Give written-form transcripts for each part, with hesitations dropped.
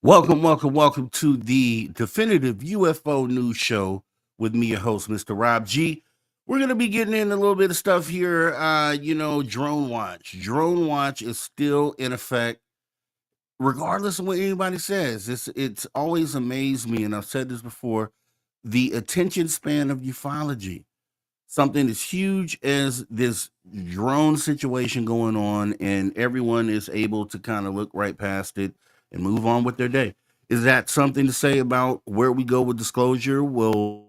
Welcome to the definitive UFO news show with me, your host, Mr. Rob G. We're going to be getting in a little bit of stuff here. Drone watch. Drone watch is still in effect, regardless of what anybody says. It's always amazed me, and I've said this before, the attention span of ufology. Something as huge as this drone situation going on, and everyone is able to kind of look right past it and move on with their day. Is that something to say about where we go with disclosure? Will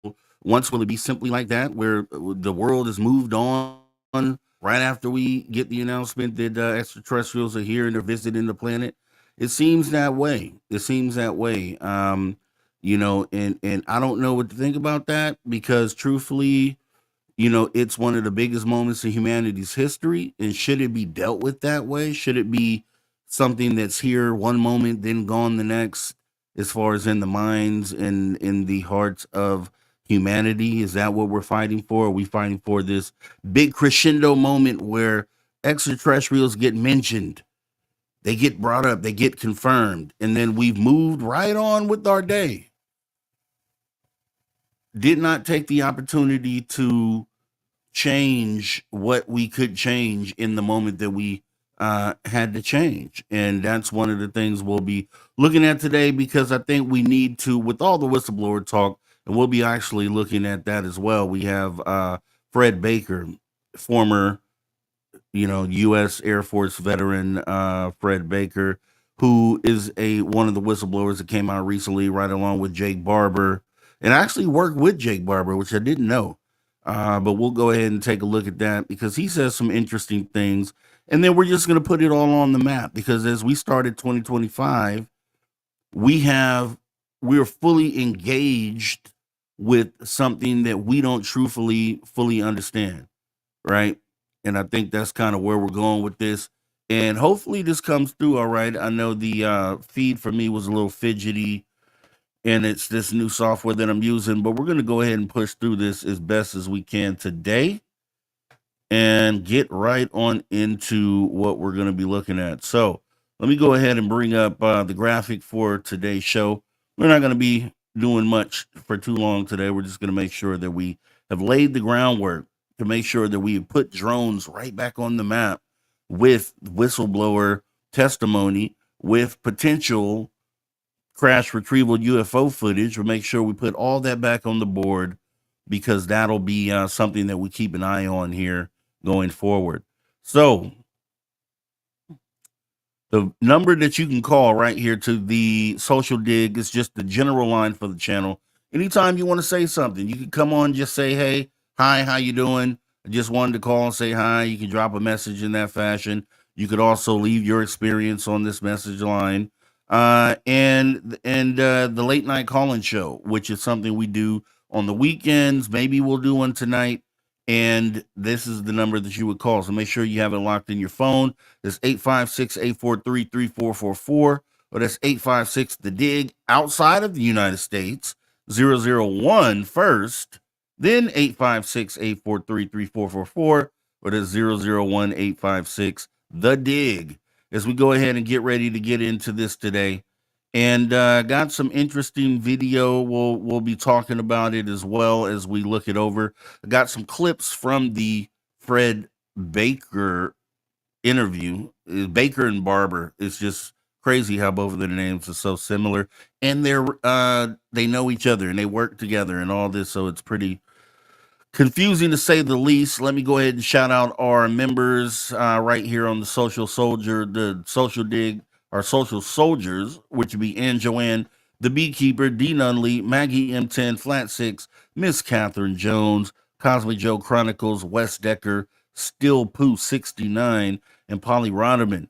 it be simply like that, where the world has moved on right after we get the announcement that extraterrestrials are here and they're visiting the planet? It seems that way. And I don't know what to think about that because, truthfully, it's one of the biggest moments in humanity's history. And should it be dealt with that way? Should it be something that's here one moment, then gone the next, as far as in the minds and in the hearts of humanity? Is that what we're fighting for? Are we fighting for this big crescendo moment where extraterrestrials get mentioned? They get brought up, they get confirmed, and then we've moved right on with our day. Did not take the opportunity to change what we could change in the moment that we had to change. And that's one of the things we'll be looking at today, because I think we need to, with all the whistleblower talk, and we'll be actually looking at that as well. We have Fred Baker, former, U.S. Air Force veteran, Fred Baker, who is one of the whistleblowers that came out recently, right along with Jake Barber, and I actually worked with Jake Barber, which I didn't know. But we'll go ahead and take a look at that because he says some interesting things. And then we're just going to put it all on the map, because as we started 2025, we're fully engaged with something that we don't fully understand, right? And I think that's kind of where we're going with this. And hopefully this comes through all right. I know the feed for me was a little fidgety, and it's this new software that I'm using, but we're going to go ahead and push through this as best as we can today and get right on into what we're going to be looking at. So let me go ahead and bring up the graphic for today's show. We're not going to be doing much for too long today. We're just going to make sure that we have laid the groundwork to make sure that we put drones right back on the map with whistleblower testimony, with potential crash retrieval UFO footage. We'll make sure we put all that back on the board, because that'll be something that we keep an eye on here going forward. So the number that you can call right here to the social dig is just the general line for the channel. Anytime you want to say something, you can come on, just say, hey, hi, how you doing? I just wanted to call and say hi. You can drop a message in that fashion. You could also leave your experience on this message line. And the late night call-in show, which is something we do on the weekends. Maybe we'll do one tonight. And this is the number that you would call. So make sure you have it locked in your phone. It's 856-843-3444, or that's 856 the dig outside of the United States, 001 first, then 856-843-3444, or that's 001-856 the dig, as we go ahead and get ready to get into this today. And got some interesting video. We'll be talking about it as well as we look it over. I got some clips from the Fred Baker interview. Baker and Barber. It's just crazy how both of their names are so similar, and they know each other and they work together and all this. So it's pretty confusing to say the least. Let me go ahead and shout out our members right here on the Social Soldier, the Social Dig, our social soldiers, which would be Ann Joanne, the Beekeeper, D. Nunley, Maggie M10, Flat Six, Miss Catherine Jones, Cosmic Joe Chronicles, Wes Decker, Still Pooh 69, and Polly Rodderman.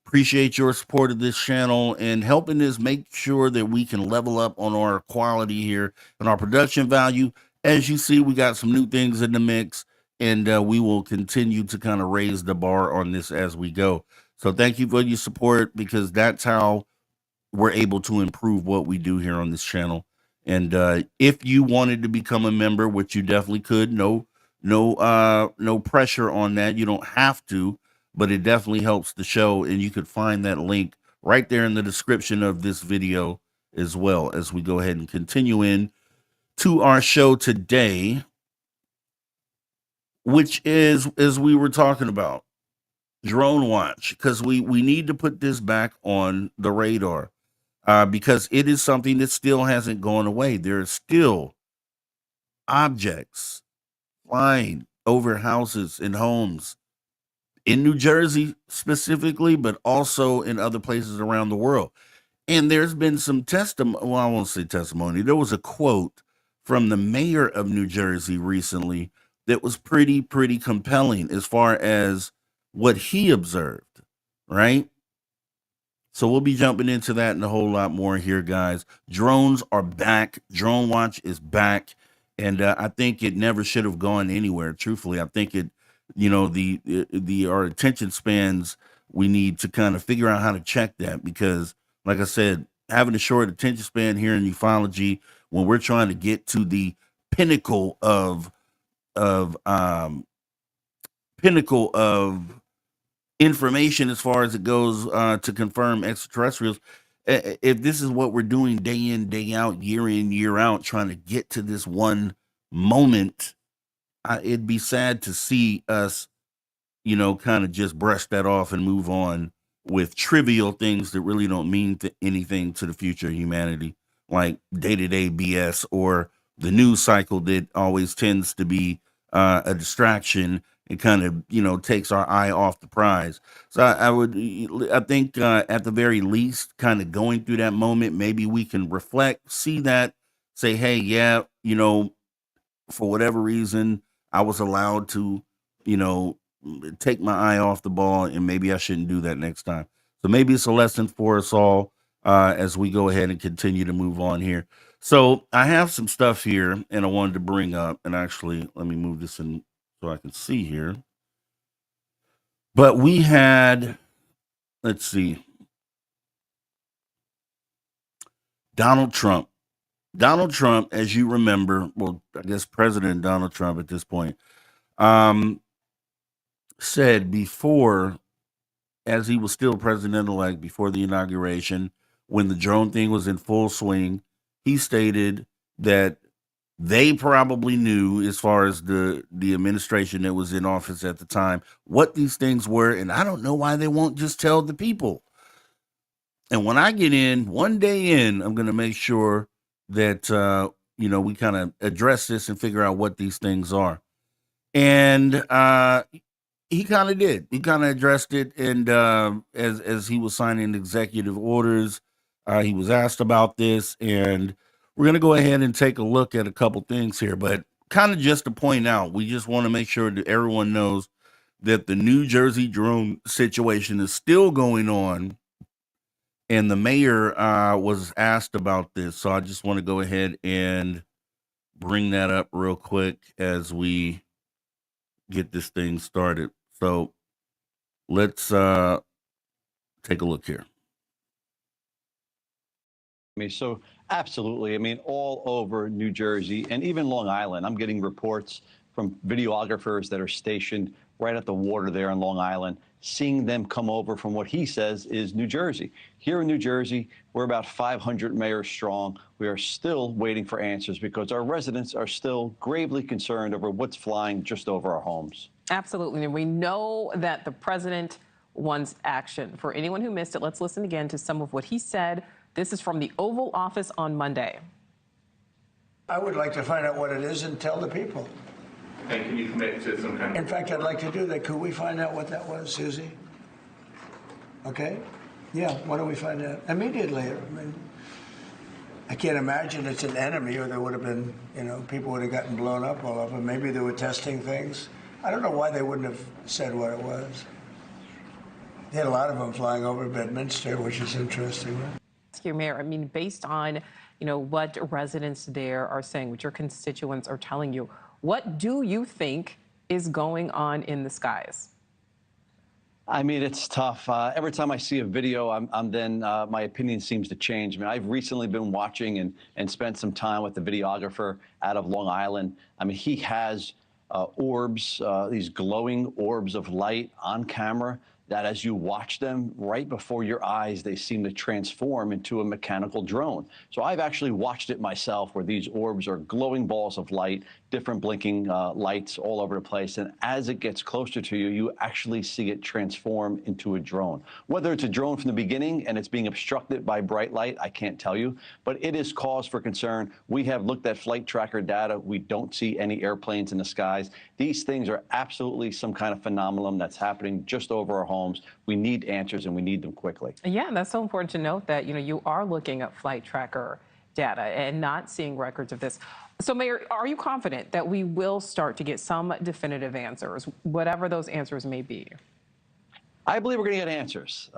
Appreciate your support of this channel and helping us make sure that we can level up on our quality here and our production value. As you see, we got some new things in the mix, and we will continue to kind of raise the bar on this as we go. So thank you for your support, because that's how we're able to improve what we do here on this channel. And if you wanted to become a member, which you definitely could, no pressure on that. You don't have to, but it definitely helps the show. And you could find that link right there in the description of this video as well, as we go ahead and continue in to our show today, which is, as we were talking about, drone watch, because we need to put this back on the radar, because it is something that still hasn't gone away. There are still objects flying over houses and homes in New Jersey specifically, but also in other places around the world. And there's been some testimony. Well, I won't say testimony. There was a quote from the mayor of New Jersey recently that was pretty compelling as far as what he observed, right? So we'll be jumping into that and a whole lot more here, guys. Drones are back. Drone Watch is back, and I think it never should have gone anywhere. Truthfully, I think it, the our attention spans. We need to kind of figure out how to check that, because, like I said, having a short attention span here in ufology, when we're trying to get to the pinnacle of of um pinnacle of information as far as it goes, to confirm extraterrestrials. If this is what we're doing day in, day out, year in, year out, trying to get to this one moment, it'd be sad to see us, kind of just brush that off and move on with trivial things that really don't mean anything to the future of humanity, like day to day BS or the news cycle that always tends to be a distraction. It kind of, takes our eye off the prize. So I think, at the very least, kind of going through that moment, maybe we can reflect, see that, say, hey, yeah, for whatever reason, I was allowed to, you know, take my eye off the ball, and maybe I shouldn't do that next time. So maybe it's a lesson for us all, as we go ahead and continue to move on here. So I have some stuff here, and I wanted to bring up, and actually, let me move this in so I can see here. But we had, let's see, Donald Trump. Donald Trump, as you remember, well, I guess President Donald Trump at this point, um, said before, as he was still president-elect, before the inauguration, when the drone thing was in full swing, he stated that they probably knew, as far as the administration that was in office at the time, what these things were, and I don't know why they won't just tell the people. And when I get in, one day in, I'm going to make sure that we kind of address this and figure out what these things are. And he kind of did. He kind of addressed it, and as he was signing executive orders, he was asked about this, and we're going to go ahead and take a look at a couple things here. But kind of just to point out, we just want to make sure that everyone knows that the New Jersey drone situation is still going on, and the mayor was asked about this. So I just want to go ahead and bring that up real quick as we get this thing started. So let's take a look here. So absolutely. I mean, all over New Jersey and even Long Island, I'm getting reports from videographers that are stationed right at the water there in Long Island, seeing them come over from what he says is New Jersey. Here in New Jersey, we're about 500 mayors strong. We are still waiting for answers because our residents are still gravely concerned over what's flying just over our homes. Absolutely. And we know that the president wants action. For anyone who missed it, let's listen again to some of what he said. This is from the Oval Office on Monday. I would like to find out what it is and tell the people. And can you commit to some kind of... In fact, I'd like to do that. Could we find out what that was, Susie? Okay? Yeah, why don't we find out immediately? I mean, I can't imagine it's an enemy, or there would have been, people would have gotten blown up all over. Maybe they were testing things. I don't know why they wouldn't have said what it was. They had a lot of them flying over Bedminster, which is interesting, right? Mayor, I mean, based on, what residents there are saying, what your constituents are telling you, what do you think is going on in the skies? I mean, it's tough. Every time I see a video, my opinion seems to change. I mean, I've recently been watching and spent some time with the videographer out of Long Island. I mean, he has orbs, these glowing orbs of light on camera that as you watch them right before your eyes, they seem to transform into a mechanical drone. So I've actually watched it myself where these orbs are glowing balls of light, different blinking lights all over the place. And as it gets closer to you, you actually see it transform into a drone. Whether it's a drone from the beginning and it's being obstructed by bright light, I can't tell you, but it is cause for concern. We have looked at flight tracker data. We don't see any airplanes in the skies. These things are absolutely some kind of phenomenon that's happening just over our homes. We need answers and we need them quickly. Yeah, that's so important to note that, you are looking at flight tracker data and not seeing records of this. So, Mayor, are you confident that we will start to get some definitive answers, whatever those answers may be? I believe we're going to get answers.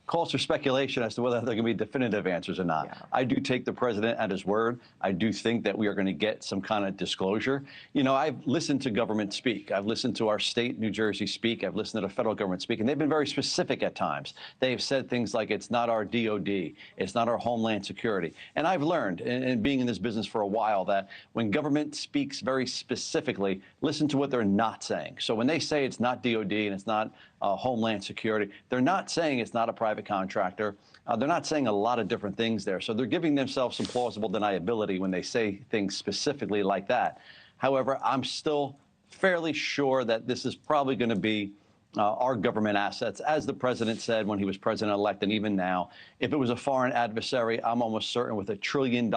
Calls for speculation as to whether they're going to be definitive answers or not. Yeah. I do take the president at his word. I do think that we are going to get some kind of disclosure. I've listened to government speak. I've listened to our state, New Jersey, speak. I've listened to the federal government speak, and they've been very specific at times. They've said things like, it's not our DOD, it's not our Homeland Security. And I've learned, in being in this business for a while, that when government speaks very specifically, listen to what they're not saying. So when they say it's not DOD and it's not Homeland Security, they're not saying it's not a private contractor. They're not saying a lot of different things there. So they're giving themselves some plausible deniability when they say things specifically like that. However, I'm still fairly sure that this is probably going to be our government assets, as the president said when he was president-elect, and even now. If it was a foreign adversary, I'm almost certain with $1 trillion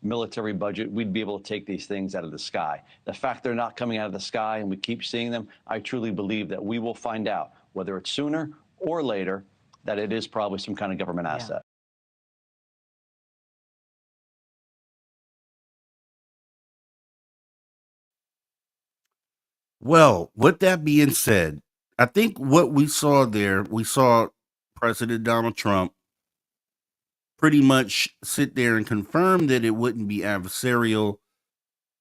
military budget, we'd be able to take these things out of the sky. The fact they're not coming out of the sky and we keep seeing them, I truly believe that we will find out, whether it's sooner or later, that it is probably some kind of government asset. Well, with that being said, I think what we saw there, we saw President Donald Trump pretty much sit there and confirm that it wouldn't be adversarial.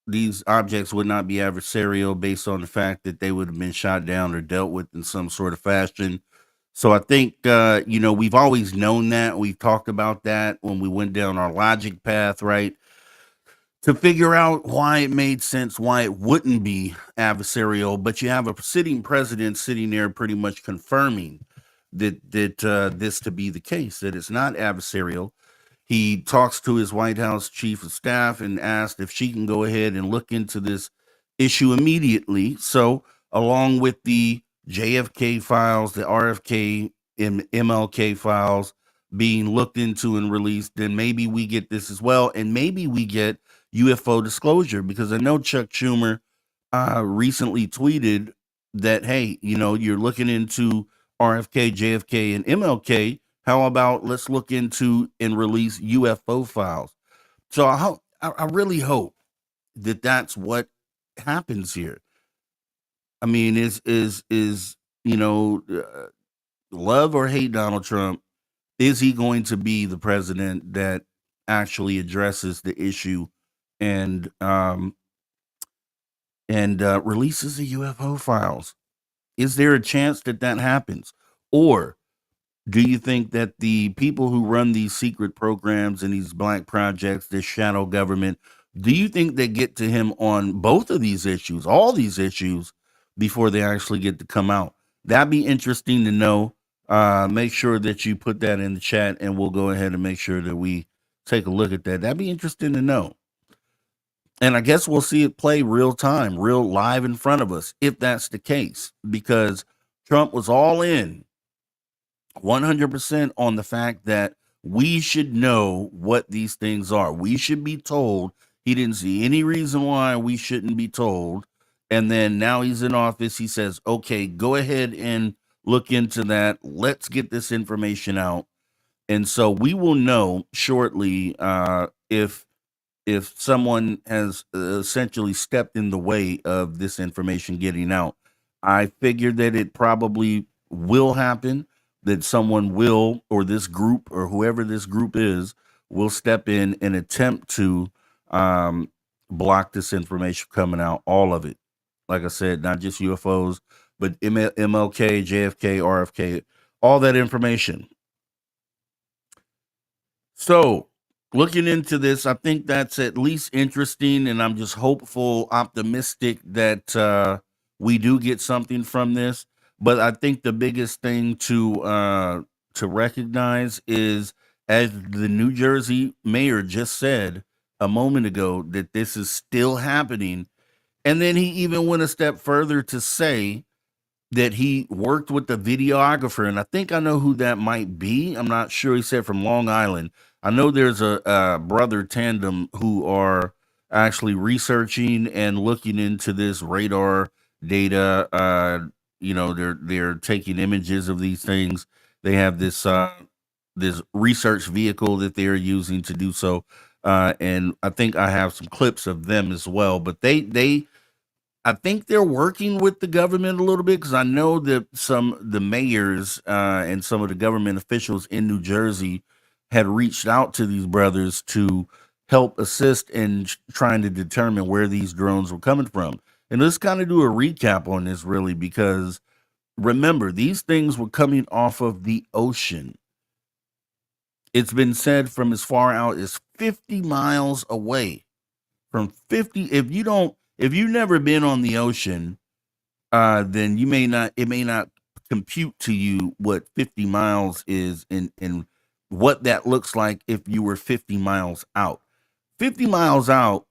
These objects would not be adversarial based on the fact that they would have been shot down or dealt with in some sort of fashion. So I think, we've always known that. We've talked about that when we went down our logic path, right? To figure out why it made sense, why it wouldn't be adversarial. But you have a sitting president sitting there pretty much confirming that this to be the case, that it's not adversarial. He talks to his White House chief of staff and asked if she can go ahead and look into this issue immediately. So, along with the JFK files, the RFK and MLK files being looked into and released, then maybe we get this as well. And maybe we get UFO disclosure, because I know Chuck Schumer recently tweeted that, hey, you're looking into RFK, JFK, and MLK. How about let's look into and release UFO files? So I really hope that that's what happens here. I mean, love or hate Donald Trump, is he going to be the president that actually addresses the issue and releases the UFO files? Is there a chance that happens? Or do you think that the people who run these secret programs and these black projects, this shadow government, do you think they get to him on both of these issues, all these issues, before they actually get to come out? That'd be interesting to know. Make sure that you put that in the chat, and we'll go ahead and make sure that we take a look at that. That'd be interesting to know. And I guess we'll see it play real time, real live in front of us, if that's the case, because Trump was all in 100% on the fact that we should know what these things are. We should be told. He didn't see any reason why we shouldn't be told. And then now he's in office. He says, okay, go ahead and look into that. Let's get this information out. And so we will know shortly if someone has essentially stepped in the way of this information getting out. I figured that it probably will happen, that someone will, or this group, or whoever this group is, will step in and attempt to block this information coming out, all of it. Like I said, not just UFOs, but MLK, JFK, RFK, all that information. So, looking into this, I think that's at least interesting, and I'm just hopeful, optimistic that we do get something from this. But I think the biggest thing to recognize is, as the New Jersey mayor just said a moment ago, that this is still happening. And then he even went a step further to say that he worked with the videographer, and I think I know who that might be. I'm not sure. He said from Long Island. I know there's a brother tandem who are actually researching and looking into this radar data. They're taking images of these things. They have this research vehicle that they're using to do so. And I think I have some clips of them as well. But they I think they're working with the government a little bit, because I know that the mayors and some of the government officials in New Jersey had reached out to these brothers to help assist in trying to determine where these drones were coming from. And let's kind of do a recap on this, really, because remember, these things were coming off of the ocean. It's been said from as far out as 50 miles away. From 50, if you've never been on the ocean, then it may not compute to you what 50 miles is, and what that looks like if you were 50 miles out. 50 miles out,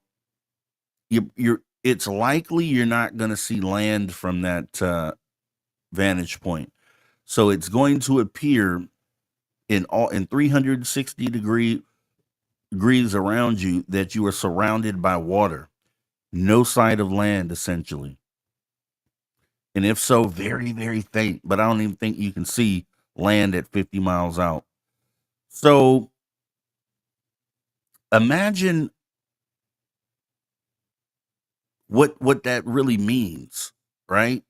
it's likely you're not going to see land from that vantage point. So it's going to appear in 360 degrees around you that you are surrounded by water. No sight of land, essentially. And if so, very, very faint. But I don't even think you can see land at 50 miles out. So imagine what that really means, right?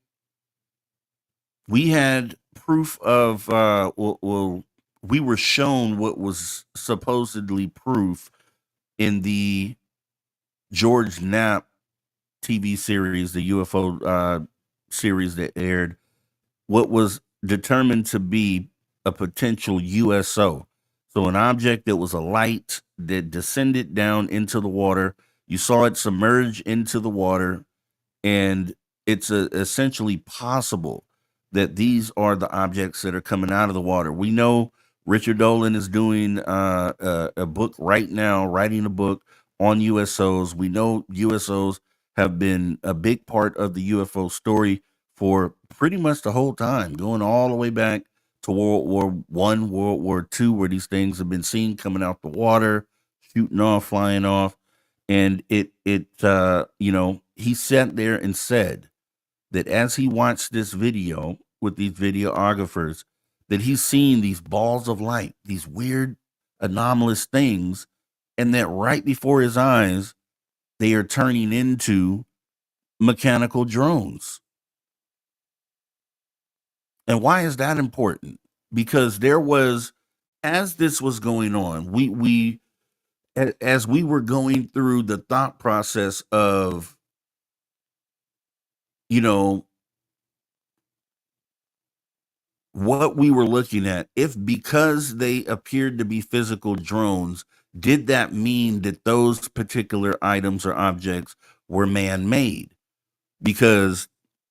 We had proof of we were shown what was supposedly proof in the George Knapp TV series, the UFO series that aired, what was determined to be a potential USO. So an object that was a light that descended down into the water. You saw it submerge into the water, and it's essentially possible that these are the objects that are coming out of the water. We know Richard Dolan is doing a book right now, writing a book on USOs. We know USOs have been a big part of the UFO story for pretty much the whole time, going all the way back to World War I, World War II, where these things have been seen coming out the water, shooting off, flying off. And he sat there and said that as he watched this video with these videographers, that he's seeing these balls of light, these weird anomalous things, and that right before his eyes, they are turning into mechanical drones. And why is that important? Because there was, as this was going on, as we were going through the thought process of, what we were looking at, if because they appeared to be physical drones, did that mean that those particular items or objects were man-made? Because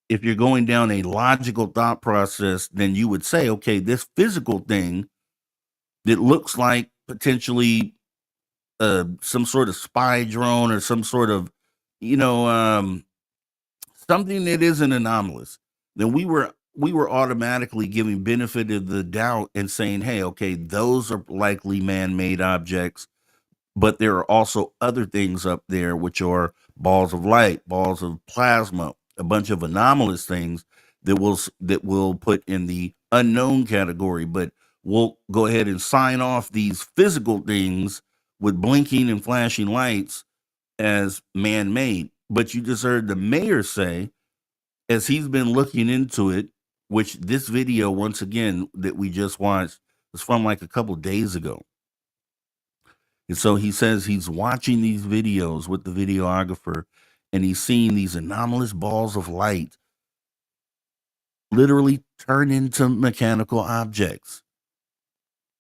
if you're going down a logical thought process, then you would say, okay, this physical thing that looks like potentially some sort of spy drone or some sort of, something that isn't anomalous, then we were automatically giving benefit of the doubt and saying, hey, okay, those are likely man-made objects, but there are also other things up there, which are balls of light, balls of plasma, a bunch of anomalous things that will put in the unknown category. But we'll go ahead and sign off these physical things with blinking and flashing lights as man-made. But you just heard the mayor say, as he's been looking into it, which this video, once again, that we just watched was from like a couple days ago. And so he says he's watching these videos with the videographer, and he's seeing these anomalous balls of light literally turn into mechanical objects.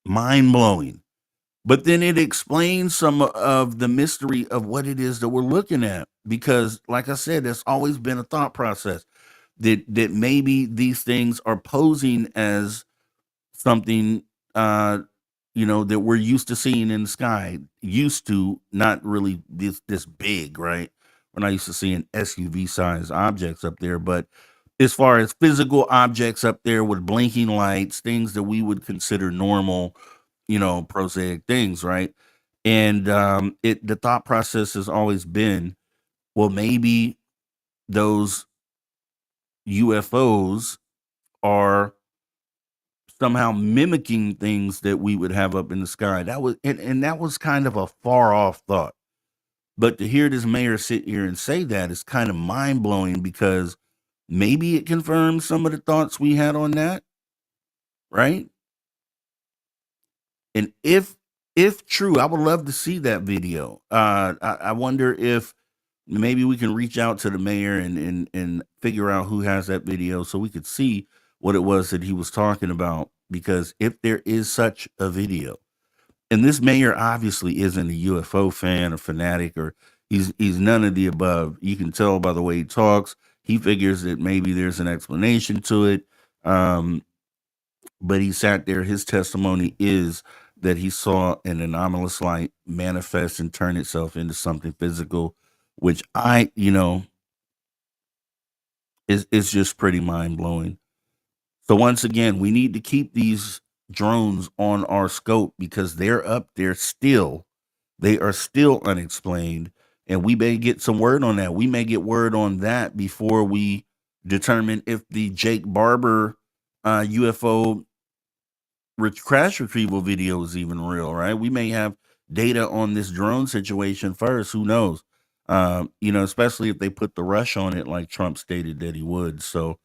Mind-blowing. But then it explains some of the mystery of what it is that we're looking at. Because, like I said, there's always been a thought process. that maybe these things are posing as something that we're used to seeing in the sky. Used to, not really this big, right? We're not used to seeing SUV sized objects up there, but as far as physical objects up there with blinking lights, things that we would consider normal, prosaic things, right? And the thought process has always been, well, maybe those UFOs are somehow mimicking things that we would have up in the sky. That was and that was kind of a far off thought. But to hear this mayor sit here and say that is kind of mind blowing, because maybe it confirms some of the thoughts we had on that, right? And if true, I would love to see that video. I wonder if maybe we can reach out to the mayor and figure out who has that video so we could see what it was that he was talking about. Because if there is such a video, and this mayor obviously isn't a UFO fan or fanatic, or he's none of the above. You can tell by the way he talks. He figures that maybe there's an explanation to it. But he sat there. His testimony is that he saw an anomalous light manifest and turn itself into something physical, which is just pretty mind blowing. So once again, we need to keep these drones on our scope, because they're up there still. They are still unexplained, and we may get some word on that. We may get word on that before we determine if the Jake Barber UFO crash retrieval video is even real, right? We may have data on this drone situation first. Who knows? Especially if they put the rush on it like Trump stated that he would. So,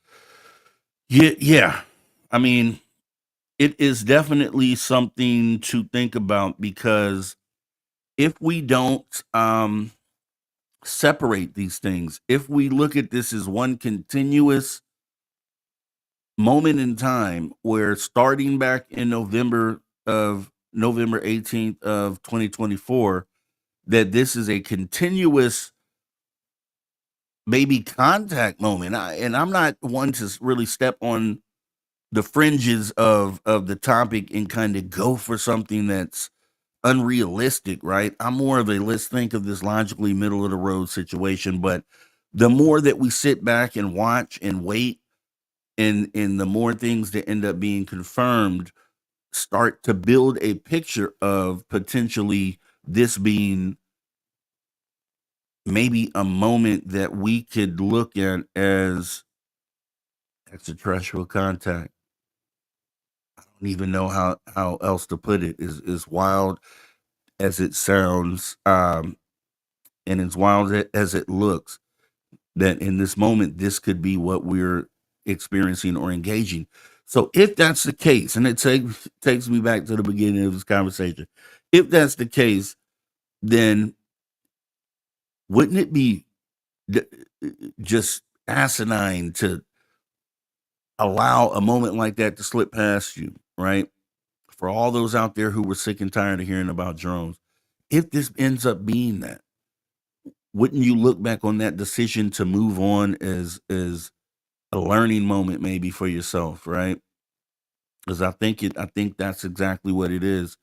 yeah. I mean, it is definitely something to think about, because if we don't separate these things, if we look at this as one continuous moment in time, where starting back in November 18th of 2024, that this is a continuous maybe contact moment. And I'm not one to really step on the fringes of the topic and kind of go for something that's unrealistic, right? I'm more of a let's think of this logically middle of the road situation. But the more that we sit back and watch and wait, and the more things that end up being confirmed start to build a picture of potentially this being maybe a moment that we could look at as extraterrestrial contact. I don't even know how else to put it. Is wild as it sounds, and as wild as it looks, that in this moment this could be what we're experiencing or engaging. So if that's the case, and it takes me back to the beginning of this conversation, if that's the case, then wouldn't it be just asinine to allow a moment like that to slip past you, right? For all those out there who were sick and tired of hearing about drones, if this ends up being that, wouldn't you look back on that decision to move on as a learning moment maybe for yourself, right? Because I think that's exactly what it is.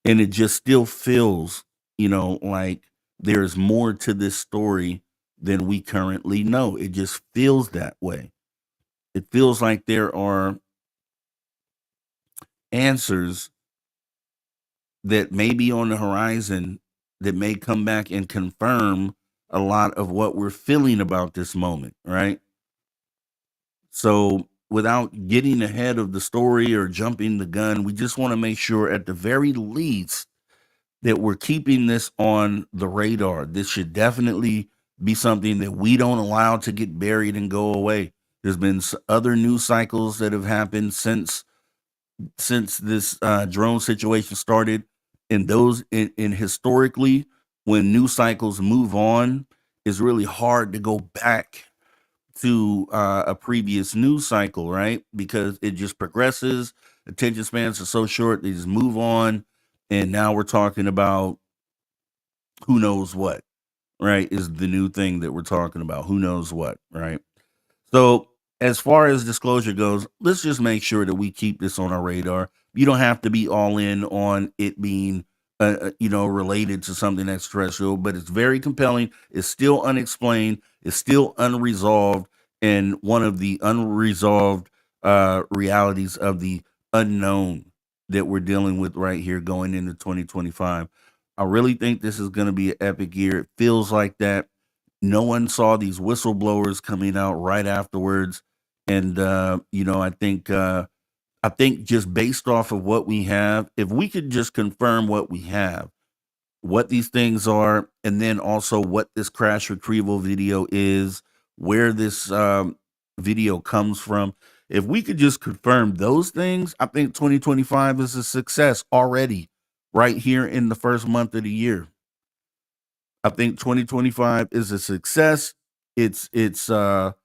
And it just still feels, like there's more to this story than we currently know. It just feels that way. It feels like there are answers that may be on the horizon that may come back and confirm a lot of what we're feeling about this moment, right? So, without getting ahead of the story or jumping the gun, we just want to make sure at the very least that we're keeping this on the radar. This should definitely be something that we don't allow to get buried and go away. There's been other news cycles that have happened since this drone situation started, and those in historically, when news cycles move on, it's really hard to go back to a previous news cycle, right? Because it just progresses. Attention spans are so short, they just move on. And now we're talking about who knows what, right? Is the new thing that we're talking about. Who knows what, right? So as far as disclosure goes, let's just make sure that we keep this on our radar. You don't have to be all in on it being, related to something extraterrestrial, but it's very compelling. It's still unexplained. It's still unresolved, and one of the unresolved realities of the unknown that we're dealing with right here going into 2025. I really think this is going to be an epic year. It feels like that. No one saw these whistleblowers coming out right afterwards, and I think just based off of what we have, if we could just confirm what we have, what these things are, and then also what this crash retrieval video is, where this video comes from. If we could just confirm those things, I think 2025 is a success already, right here in the first month of the year. I think 2025 is a success. It's one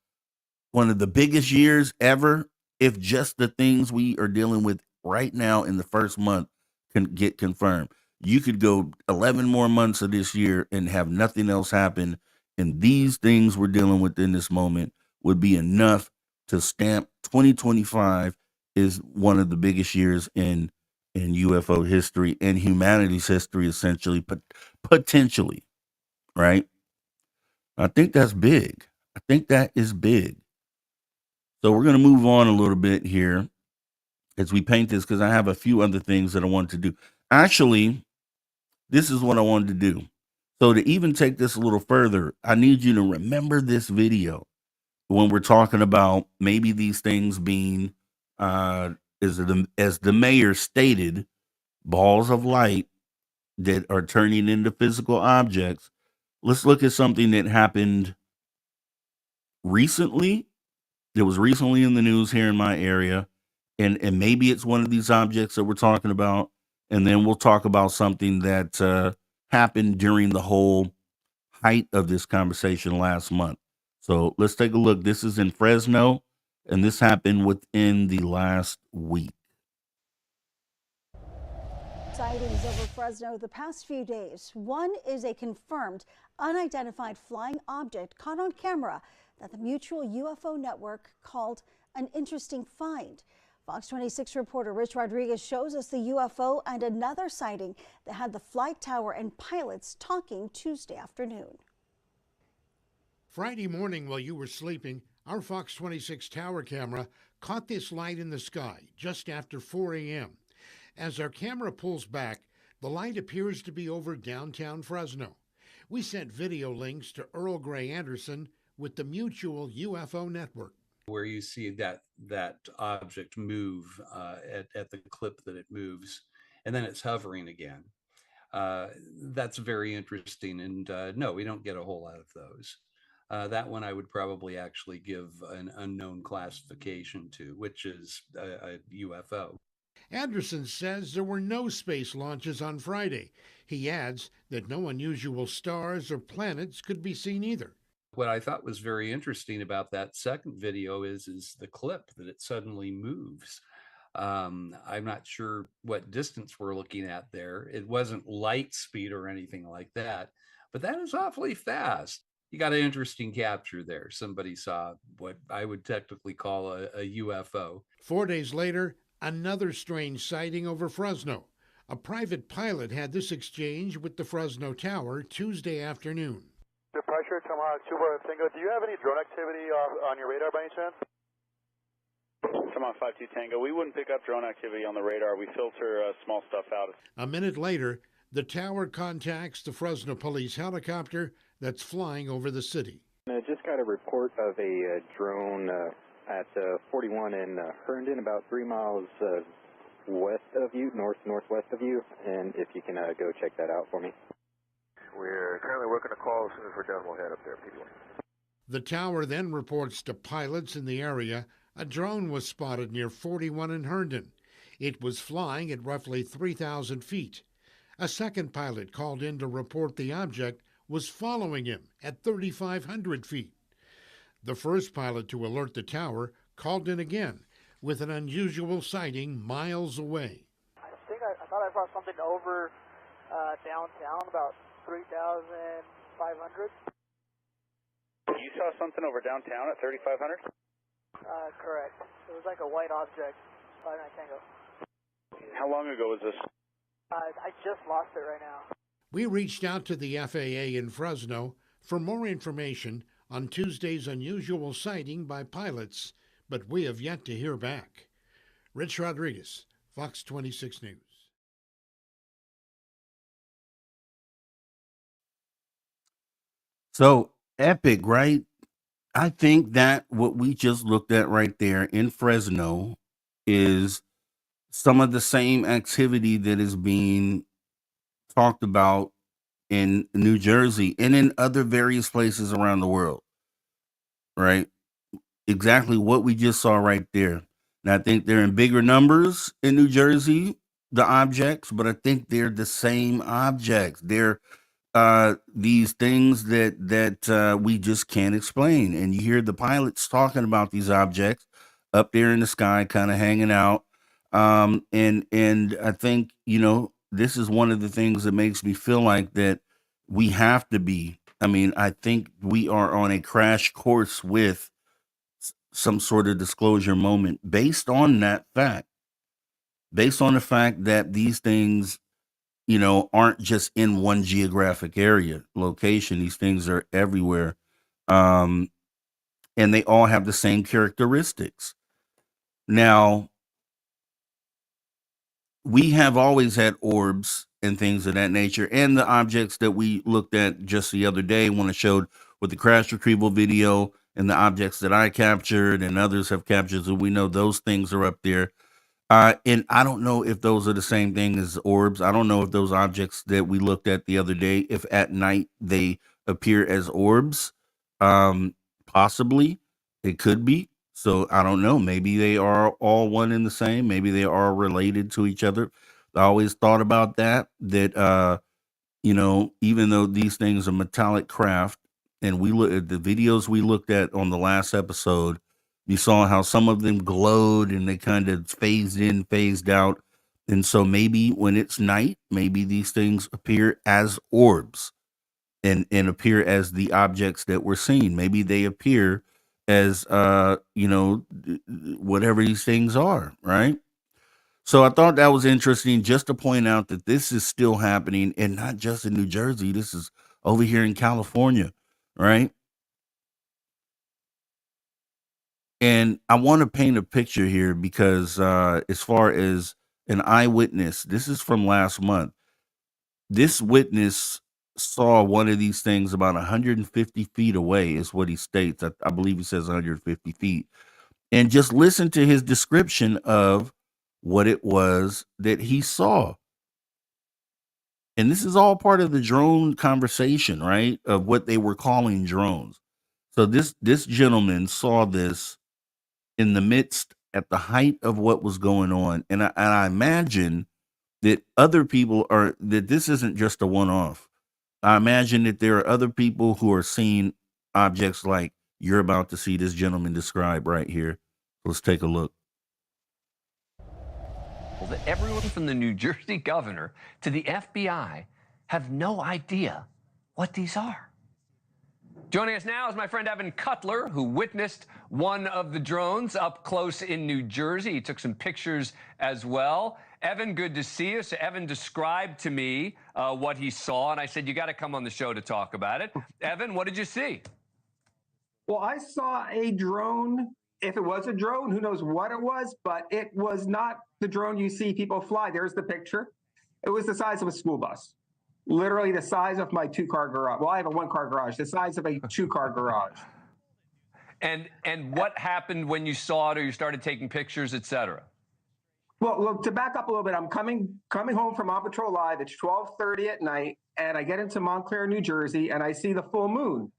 of the biggest years ever if just the things we are dealing with right now in the first month can get confirmed. You could go 11 more months of this year and have nothing else happen, and these things we're dealing with in this moment would be enough to stamp 2025 is one of the biggest years in UFO history and humanity's history, essentially, but potentially, right? I think that's big. I think that is big. So we're going to move on a little bit here as we paint this, because I have a few other things that I want to do. Actually, this is what I wanted to do. So to even take this a little further, I need you to remember this video when we're talking about maybe these things being, as the mayor stated, balls of light that are turning into physical objects. Let's look at something that happened recently. It was recently in the news here in my area, and maybe it's one of these objects that we're talking about, and then we'll talk about something that happened during the whole height of this conversation last month. So let's take a look. This is in Fresno, and this happened within the last week. Sightings over Fresno the past few days. One is a confirmed unidentified flying object caught on camera that the Mutual UFO Network called an interesting find. Fox 26 reporter Rich Rodriguez shows us the UFO and another sighting that had the flight tower and pilots talking Tuesday afternoon. Friday morning while you were sleeping, our Fox 26 tower camera caught this light in the sky just after 4 a.m. As our camera pulls back, the light appears to be over downtown Fresno. We sent video links to Earl Gray Anderson with the Mutual UFO Network. Where you see that object move at the clip that it moves, and then it's hovering again. That's very interesting, and no, we don't get a whole lot of those. That one I would probably actually give an unknown classification to, which is a UFO. Anderson says there were no space launches on Friday. He adds that no unusual stars or planets could be seen either. What I thought was very interesting about that second video is the clip that it suddenly moves. I'm not sure what distance we're looking at there. It wasn't light speed or anything like that, but that is awfully fast. You got an interesting capture there. Somebody saw what I would technically call a UFO. 4 days later, another strange sighting over Fresno. A private pilot had this exchange with the Fresno Tower Tuesday afternoon. The pressure, Tomahawk 2 Tango, do you have any drone activity on your radar by any chance? Tomahawk 5-2 Tango, we wouldn't pick up drone activity on the radar. We filter small stuff out. A minute later, the tower contacts the Fresno police helicopter that's flying over the city. I just got a report of a drone at 41 in Herndon, about 3 miles west of you, northwest of you, and if you can go check that out for me. We're currently working a call. As soon as we're done, we'll head up there, people. The tower then reports to pilots in the area a drone was spotted near 41 in Herndon. It was flying at roughly 3,000 feet. A second pilot called in to report the object was following him at 3,500 feet. The first pilot to alert the tower called in again with an unusual sighting miles away. I thought I saw something over downtown, about 3,500. You saw something over downtown at 3,500? Correct. It was like a white object. 59 Tango. How long ago was this? I just lost it right now. We reached out to the FAA in Fresno for more information on Tuesday's unusual sighting by pilots, but we have yet to hear back. Rich Rodriguez, Fox 26 News. So epic, right? I think that what we just looked at right there in Fresno is some of the same activity that is being talked about in New Jersey and in other various places around the world, right? Exactly what we just saw right there. And I think they're in bigger numbers in New Jersey, the objects, but I think they're the same objects. They're these things that we just can't explain. And you hear the pilots talking about these objects up there in the sky, kind of hanging out. And I think, you know, this is one of the things that makes me feel like that we have to be. I mean, I think we are on a crash course with some sort of disclosure moment based on that fact, based on the fact that these things, you know, aren't just in one geographic area location. These things are everywhere. Um, and they all have the same characteristics. Now, we have always had orbs and things of that nature, and the objects that we looked at just the other day when I showed with the crash retrieval video and the objects that I captured and others have captured, so we know those things are up there. And I don't know if those are the same thing as orbs. I don't know if those objects that we looked at the other day, if at night they appear as orbs. Possibly, it could be. So I don't know. Maybe they are all one and the same. Maybe they are related to each other. I always thought about that. You know, even though these things are metallic craft, and we look at the videos we looked at on the last episode, you saw how some of them glowed and they kind of phased in, phased out. And so maybe when it's night, maybe these things appear as orbs and appear as the objects that we're seeing. Maybe they appear as you know, whatever these things are, right? So I thought that was interesting just to point out that this is still happening and not just in New Jersey. This is over here in California, right? And I want to paint a picture here because as far as an eyewitness, this is from last month. This witness saw one of these things about 150 feet away, is what he states. I believe he says 150 feet. And just listen to his description of what it was that he saw. And this is all part of the drone conversation, right? Of what they were calling drones. So this gentleman saw this in the midst at the height of what was going on. And I imagine that other people are, that this isn't just a one-off. I imagine that there are other people who are seeing objects like you're about to see this gentleman describe right here. Let's take a look. That everyone from the New Jersey governor to the FBI have no idea what these are. Joining us now is my friend Evan Cutler, who witnessed one of the drones up close in New Jersey. He took some pictures as well. Evan, good to see you. So Evan described to me what he saw, and I said, you got to come on the show to talk about it. Evan, what did you see? Well, I saw a drone. If it was a drone, who knows what it was, but it was not the drone you see people fly. There's the picture. It was the size of a school bus. Literally the size of my two-car garage. Well, I have a one-car garage, the size of a two-car garage. And what happened when you saw it or you started taking pictures, et cetera? Well, to back up a little bit, I'm coming home from On Patrol Live. It's 12:30 at night, and I get into Montclair, New Jersey, and I see the full moon.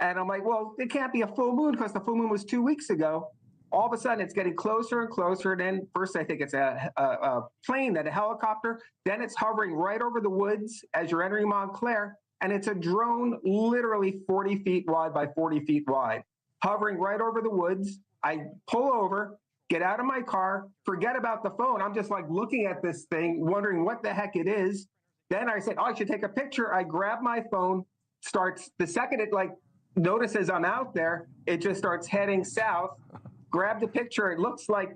And I'm like, well, it can't be a full moon because the full moon was 2 weeks ago. All of a sudden, it's getting closer and closer. And then first, I think it's a plane, then a helicopter. Then it's hovering right over the woods as you're entering Montclair. And it's a drone literally 40 feet wide by 40 feet wide, hovering right over the woods. I pull over, get out of my car, forget about the phone. I'm just like looking at this thing, wondering what the heck it is. Then I said, oh, I should take a picture. I grab my phone, starts, the second it like notices I'm out there, it just starts heading south. grabbed the picture.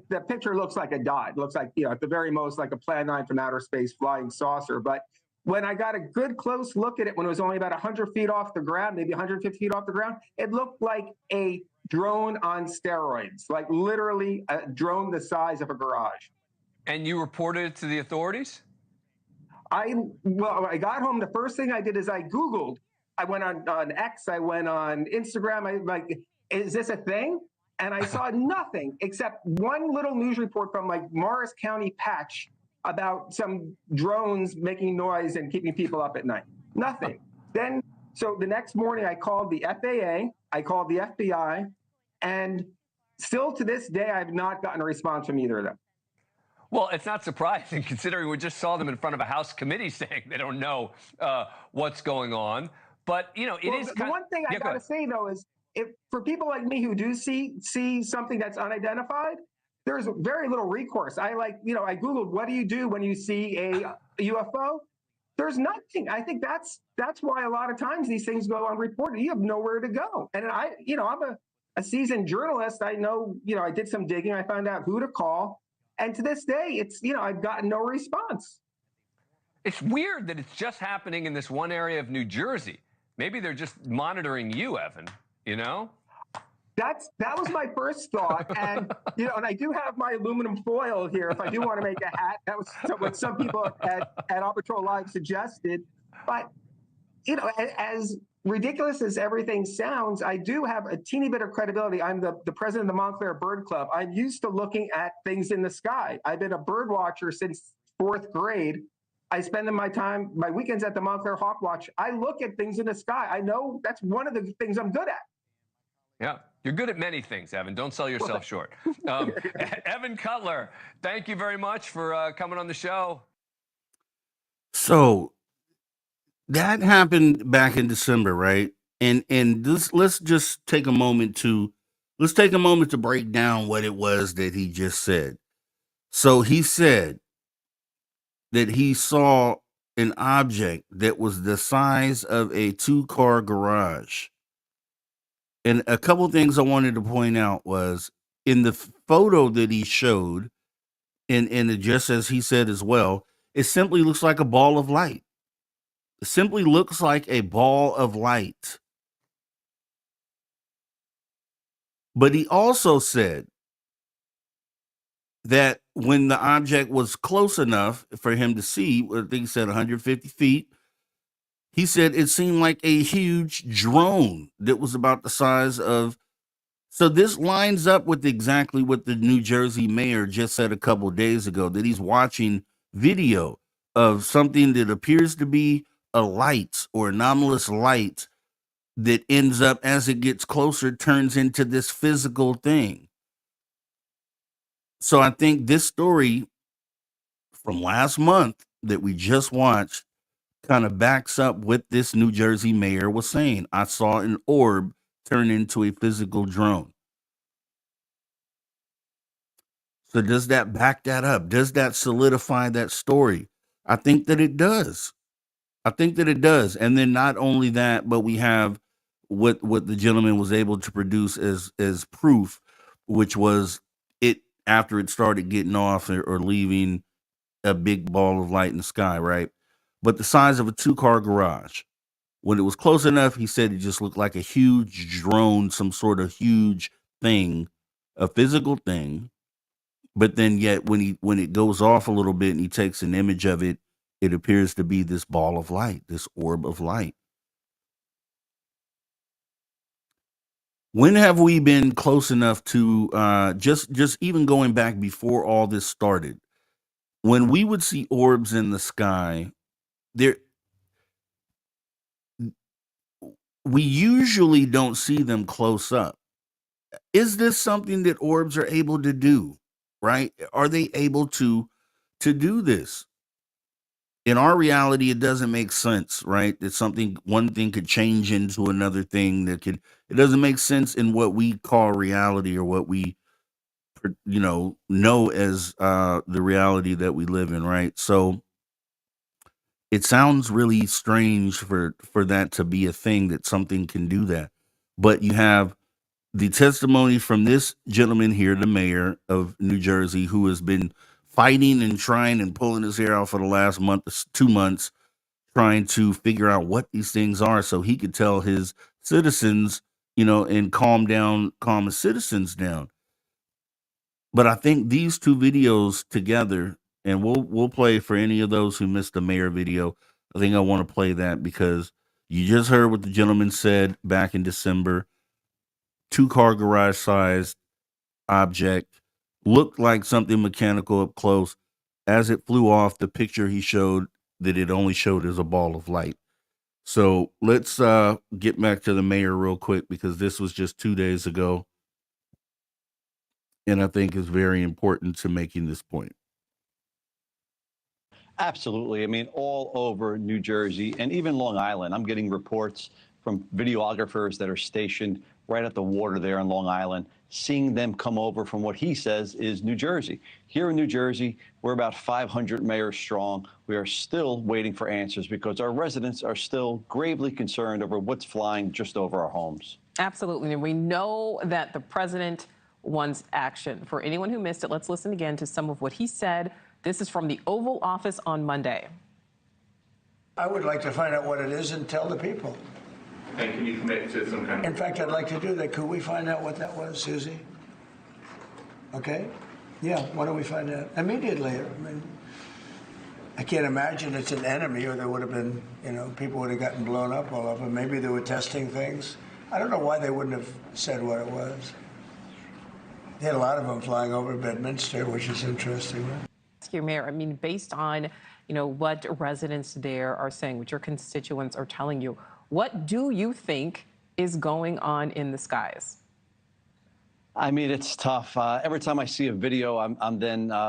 The picture looks like a dot. It looks like, at the very most, like a Plan 9 from outer space flying saucer. But when I got a good close look at it, when it was only about 100 feet off the ground, maybe 150 feet off the ground, it looked like a drone on steroids, like literally a drone the size of a garage. And you reported it to the authorities? I got home. The first thing I did is I Googled. I went on X. I went on Instagram. I like, is this a thing? And I saw nothing except one little news report from like Morris County Patch about some drones making noise and keeping people up at night. Nothing. Then, so the next morning I called the FAA, I called the FBI, and still to this day, I've not gotten a response from either of them. Well, it's not surprising considering we just saw them in front of a House committee saying they don't know what's going on. But, it is the one thing I got to say, though, is if for people like me who do see something that's unidentified, there's very little recourse. I Googled, what do you do when you see a UFO? There's nothing. I think that's why a lot of times these things go unreported. You have nowhere to go. And I'm a seasoned journalist. I know, I did some digging. I found out who to call. And to this day, it's, I've gotten no response. It's weird that it's just happening in this one area of New Jersey. Maybe they're just monitoring you, Evan, That was my first thought. And, and I do have my aluminum foil here if I do want to make a hat. That was what some people at All Patrol Live suggested. But, as ridiculous as everything sounds, I do have a teeny bit of credibility. I'm the president of the Montclair Bird Club. I'm used to looking at things in the sky. I've been a bird watcher since 4th grade. I spend my weekends at the Montclair Hawk Watch. I look at things in the sky. I know that's one of the things I'm good at. Yeah, you're good at many things, Evan. Don't sell yourself short. Evan Cutler, thank you very much for coming on the show. So that happened back in December, right? And let's just take a moment to break down what it was that he just said. So he said that he saw an object that was the size of a 2-car garage. And a couple things I wanted to point out was in the photo that he showed, and just as he said as well, it simply looks like a ball of light. It simply looks like a ball of light. But he also said that when the object was close enough for him to see, I think he said 150 feet, he said it seemed like a huge drone that was about the size of. So this lines up with exactly what the New Jersey mayor just said a couple of days ago, that he's watching video of something that appears to be a light or anomalous light that ends up, as it gets closer, turns into this physical thing. So I think this story from last month that we just watched kind of backs up what this New Jersey mayor was saying. I saw an orb turn into a physical drone. So does that back that up? Does that solidify that story? I think that it does. And then not only that, but we have what the gentleman was able to produce as proof, which was it after it started getting off or leaving a big ball of light in the sky, right? But the size of a 2-car garage. When it was close enough, he said it just looked like a huge drone, some sort of huge thing, a physical thing. But then yet when it goes off a little bit and he takes an image of it, it appears to be this ball of light, this orb of light. When have we been close enough to just even going back before all this started? When we would see orbs in the sky, we usually don't see them close up. Is this something that orbs are able to do, right? Are they able to do this? In our reality, it doesn't make sense, right? That one thing could change into another thing it doesn't make sense in what we call reality or what we, know as the reality that we live in, right? So it sounds really strange for that to be a thing, that something can do that. But you have the testimony from this gentleman here, the mayor of New Jersey, who has been fighting and trying and pulling his hair out for the last month, 2 months, trying to figure out what these things are so he could tell his citizens, and calm his citizens down. But I think these two videos together, and we'll play for any of those who missed the mayor video. I think I want to play that because you just heard what the gentleman said back in December. 2-car garage sized object, looked like something mechanical up close. As it flew off, the picture he showed that it only showed as a ball of light. So let's get back to the mayor real quick because this was just 2 days ago. And I think is very important to making this point. Absolutely. I mean, all over New Jersey and even Long Island, I'm getting reports from videographers that are stationed right at the water there in Long Island, seeing them come over from what he says is New Jersey. Here in New Jersey, we're about 500 mayors strong. We are still waiting for answers because our residents are still gravely concerned over what's flying just over our homes. Absolutely. And we know that the president wants action. For anyone who missed it, let's listen again to some of what he said. This is from the Oval Office on Monday. I would like to find out what it is and tell the people. And can you commit to some kind of... In fact, I'd like to do that. Could we find out what that was, Susie? Okay? Yeah, why don't we find out? Immediately. I mean, I can't imagine it's an enemy or there would have been, people would have gotten blown up all over. Maybe they were testing things. I don't know why they wouldn't have said what it was. They had a lot of them flying over Bedminster, which is interesting, right? Mayor, I mean, based on, what residents there are saying, what your constituents are telling you, what do you think is going on in the skies? I mean, it's tough. Every time I see a video,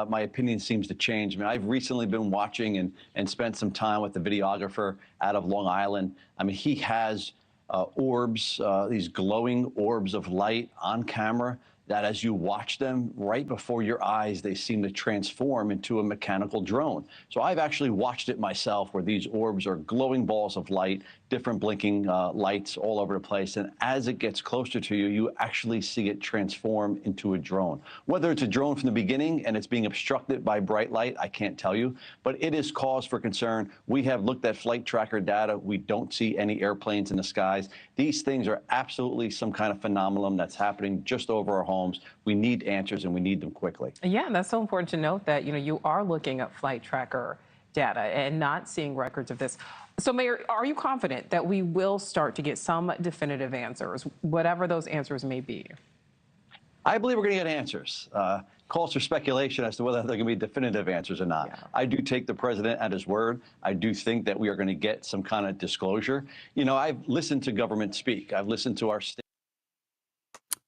my opinion seems to change. I mean, I've recently been watching and spent some time with the videographer out of Long Island. I mean, he has orbs, these glowing orbs of light on camera that as you watch them right before your eyes, they seem to transform into a mechanical drone. So I've actually watched it myself where these orbs are glowing balls of light, different blinking lights all over the place. And as it gets closer to you, you actually see it transform into a drone. Whether it's a drone from the beginning and it's being obstructed by bright light, I can't tell you, but it is cause for concern. We have looked at flight tracker data. We don't see any airplanes in the skies. These things are absolutely some kind of phenomenon that's happening just over our homes. We need answers and we need them quickly. Yeah, and that's so important to note that, you are looking at flight tracker data and not seeing records of this. So, Mayor, are you confident that we will start to get some definitive answers, whatever those answers may be? I believe we're going to get answers. Calls for speculation as to whether they're going to be definitive answers or not. Yeah. I do take the president at his word. I do think that we are going to get some kind of disclosure. I've listened to government speak. I've listened to our state.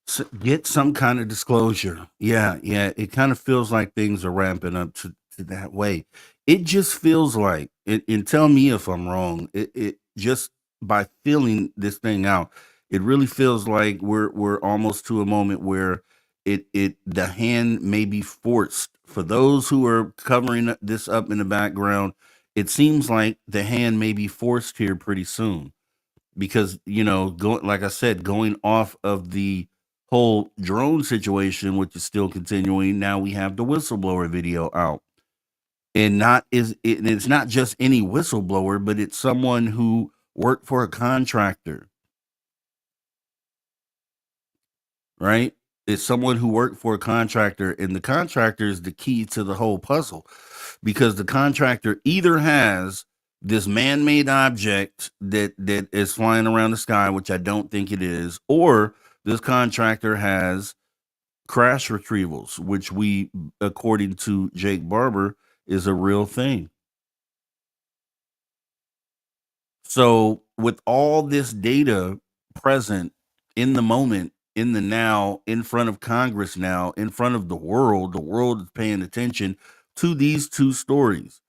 So get some kind of disclosure. Yeah. It kind of feels like things are ramping up to that way. It just feels like, and tell me if I'm wrong, it just by feeling this thing out, it really feels like we're almost to a moment where the hand may be forced. For those who are covering this up in the background, it seems like the hand may be forced here pretty soon. Because, like I said, going off of the whole drone situation, which is still continuing, now we have the whistleblower video out. And it's not just any whistleblower, but it's someone who worked for a contractor. Right? It's someone who worked for a contractor, and the contractor is the key to the whole puzzle, because the contractor either has this man-made object that is flying around the sky, which I don't think it is, or this contractor has crash retrievals, which according to Jake Barber, is a real thing. So with all this data present in the moment, in the now, in front of Congress now, in front of the world is paying attention to these two stories.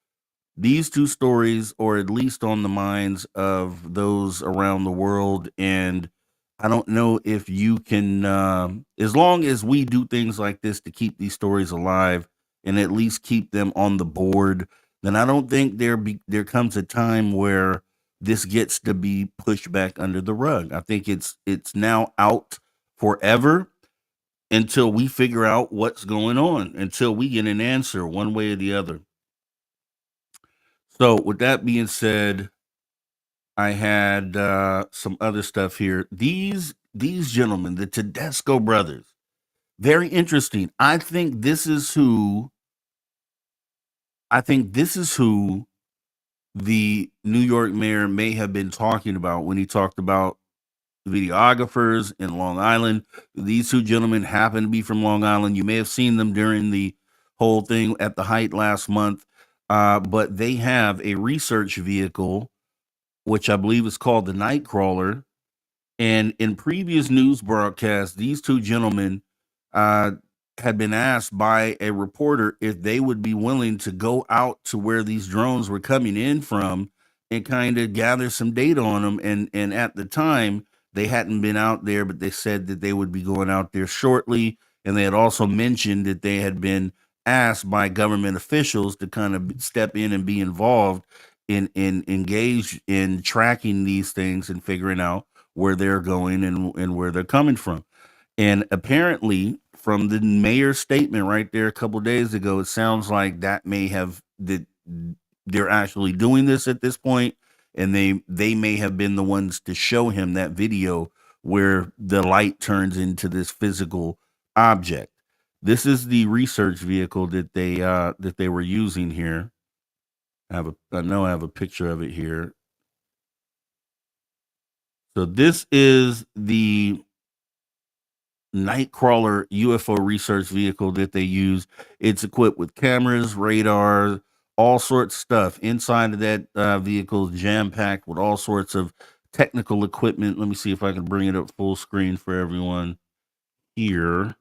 These two stories are at least on the minds of those around the world. And I don't know if you can, as long as we do things like this to keep these stories alive and at least keep them on the board, then I don't think there comes a time where this gets to be pushed back under the rug. I think it's now out forever until we figure out what's going on, until we get an answer one way or the other. So with that being said, I had some other stuff here. These gentlemen, the Tedesco brothers, very interesting. I think this is who the New York mayor may have been talking about when he talked about videographers in Long Island. These two gentlemen happen to be from Long Island. You may have seen them during the whole thing at the height last month, but they have a research vehicle, which I believe is called the Nightcrawler. And in previous news broadcasts, these two gentlemen uh, had been asked by a reporter if they would be willing to go out to where these drones were coming in from and kind of gather some data on them. And at the time, they hadn't been out there, but they said that they would be going out there shortly. And they had also mentioned that they had been asked by government officials to kind of step in and be involved in engage in tracking these things and figuring out where they're going and where they're coming from. And apparently, from the mayor's statement right there a couple days ago, it sounds like that may have that they're actually doing this at this point, and they may have been the ones to show him that video where the light turns into this physical object. This is the research vehicle that they were using here. I know I have a picture of it here. So this is the Nightcrawler UFO research vehicle that they use. It's equipped with cameras, radar, all sorts of stuff. Inside of that vehicle is jam-packed with all sorts of technical equipment. Let me see if I can bring it up full screen for everyone here.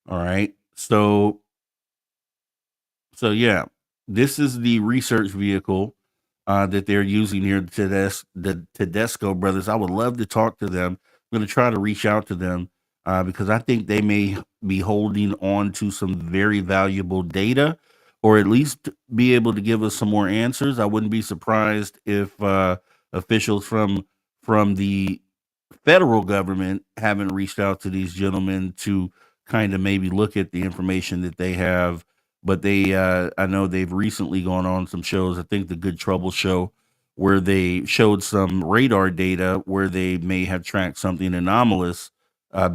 All right. So yeah, this is the research vehicle that they're using here. The Tedesco brothers. I would love to talk to them. I'm going to try to reach out to them because I think they may be holding on to some very valuable data, or at least be able to give us some more answers. I wouldn't be surprised if officials from the federal government haven't reached out to these gentlemen to kind of maybe look at the information that they have. But they, I know they've recently gone on some shows. I think the Good Trouble show, where they showed some radar data where they may have tracked something anomalous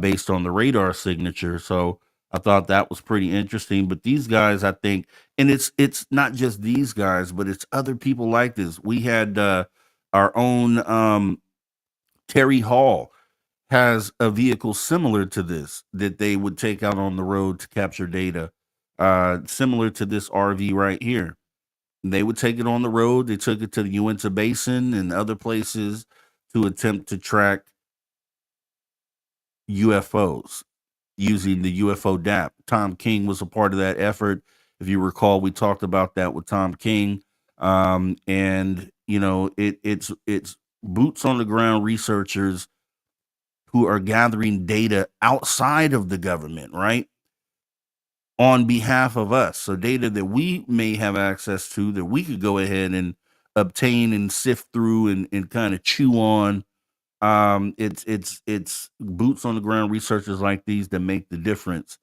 based on the radar signature. So I thought that was pretty interesting. But these guys, I think, and it's not just these guys, but it's other people like this. We had our own Terry Hall has a vehicle similar to this that they would take out on the road to capture data, similar to this RV right here. They would take it on the road. They took it to the Uinta Basin and other places to attempt to track UFOs using the UFO DAP. Tom King was a part of that effort. If you recall, we talked about that with Tom King. And you know, it's boots on the ground researchers who are gathering data outside of the government, right? On behalf of us. So data that we may have access to that we could go ahead and obtain and sift through and kind of chew on. It's boots on the ground researchers like these that make the difference.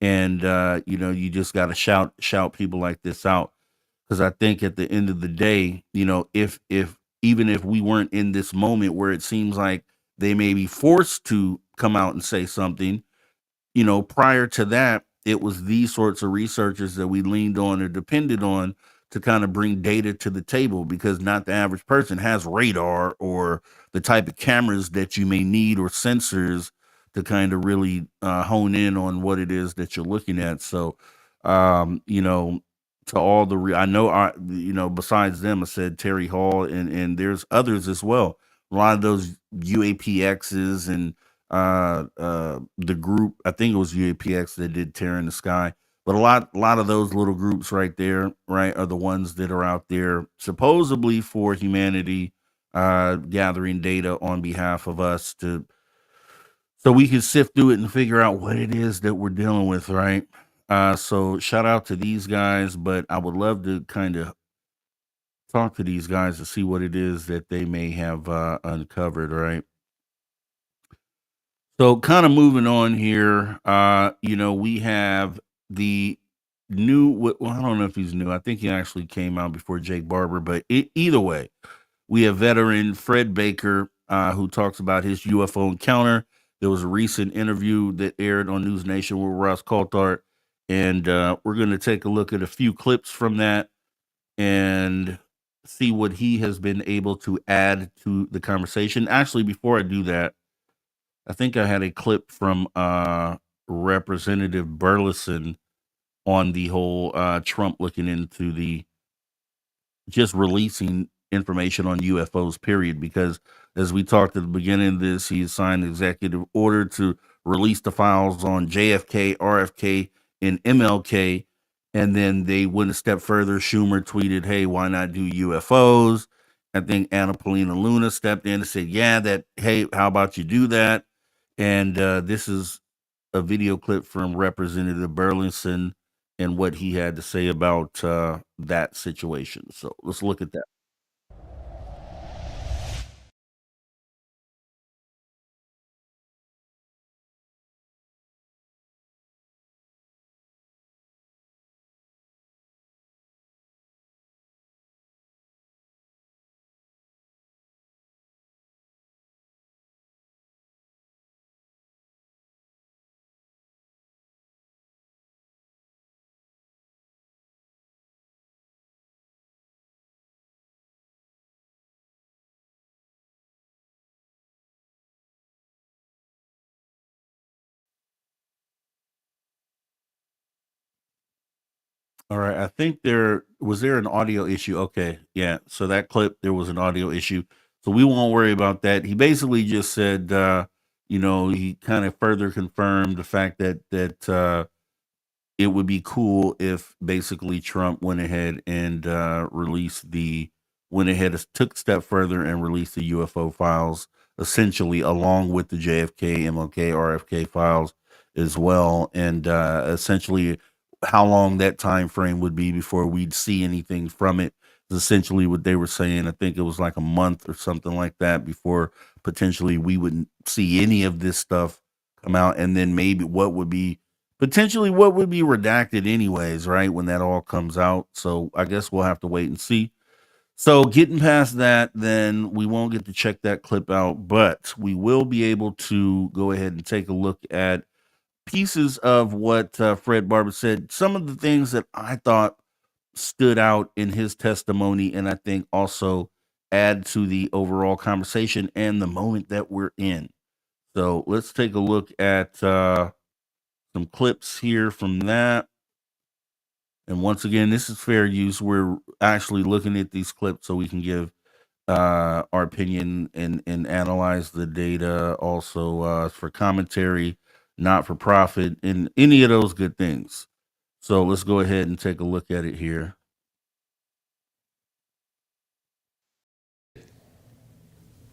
And you know, you just gotta shout people like this out. Because I think at the end of the day, you know, if even if we weren't in this moment where it seems like they may be forced to come out and say something, you know, prior to that, it was these sorts of researchers that we leaned on or depended on to kind of bring data to the table, because not the average person has radar or the type of cameras that you may need or sensors to kind of really hone in on what it is that you're looking at. So, you know, to all the I know, you know, besides them, I said Terry Hall and there's others as well. A lot of those UAPXs and the group, I think it was UAPX that did Tear in the Sky, but a lot of those little groups right there, right, are the ones that are out there supposedly for humanity, gathering data on behalf of us to so we can sift through it and figure out what it is that we're dealing with, right? So shout out to these guys, but I would love to kind of talk to these guys to see what it is that they may have uncovered, right? So kind of moving on here, we have the well, I don't know if he's new. I think he actually came out before Jake Barber, but either way, we have veteran Fred Baker, who talks about his UFO encounter. There was a recent interview that aired on News Nation with Ross Coulthard, and we're going to take a look at a few clips from that and see what he has been able to add to the conversation. Actually, before I do that, I think I had a clip from Representative Burleson on the whole Trump looking into the just releasing information on UFOs, period. Because as we talked at the beginning of this, he signed an executive order to release the files on JFK, RFK, and MLK. And then they went a step further. Schumer tweeted, "Hey, why not do UFOs?" I think Anna Paulina Luna stepped in and said, "Hey, how about you do that?" And this is a video clip from Representative Burleson and what he had to say about that situation. So let's look at that. All right, I think there an audio issue. Okay, yeah. So that clip, there was an audio issue. So we won't worry about that. He basically just said, he kind of further confirmed the fact that it would be cool if basically Trump went ahead and took a step further and released the UFO files, essentially along with the JFK, MLK, RFK files as well, and essentially how long that time frame would be before we'd see anything from it is essentially what they were saying. I think it was like a month or something like that before potentially we wouldn't see any of this stuff come out, and then maybe what would be redacted anyways, right? When that all comes out. So I guess we'll have to wait and see. So getting past that, then we won't get to check that clip out, but we will be able to go ahead and take a look at pieces of what Fred Barber said. Some of the things that I thought stood out in his testimony, and I think also add to the overall conversation and the moment that we're in. So let's take a look at some clips here from that. And once again, this is fair use. We're actually looking at these clips so we can give our opinion and analyze the data. Also, for commentary, not for profit, and any of those good things. So let's go ahead and take a look at it here.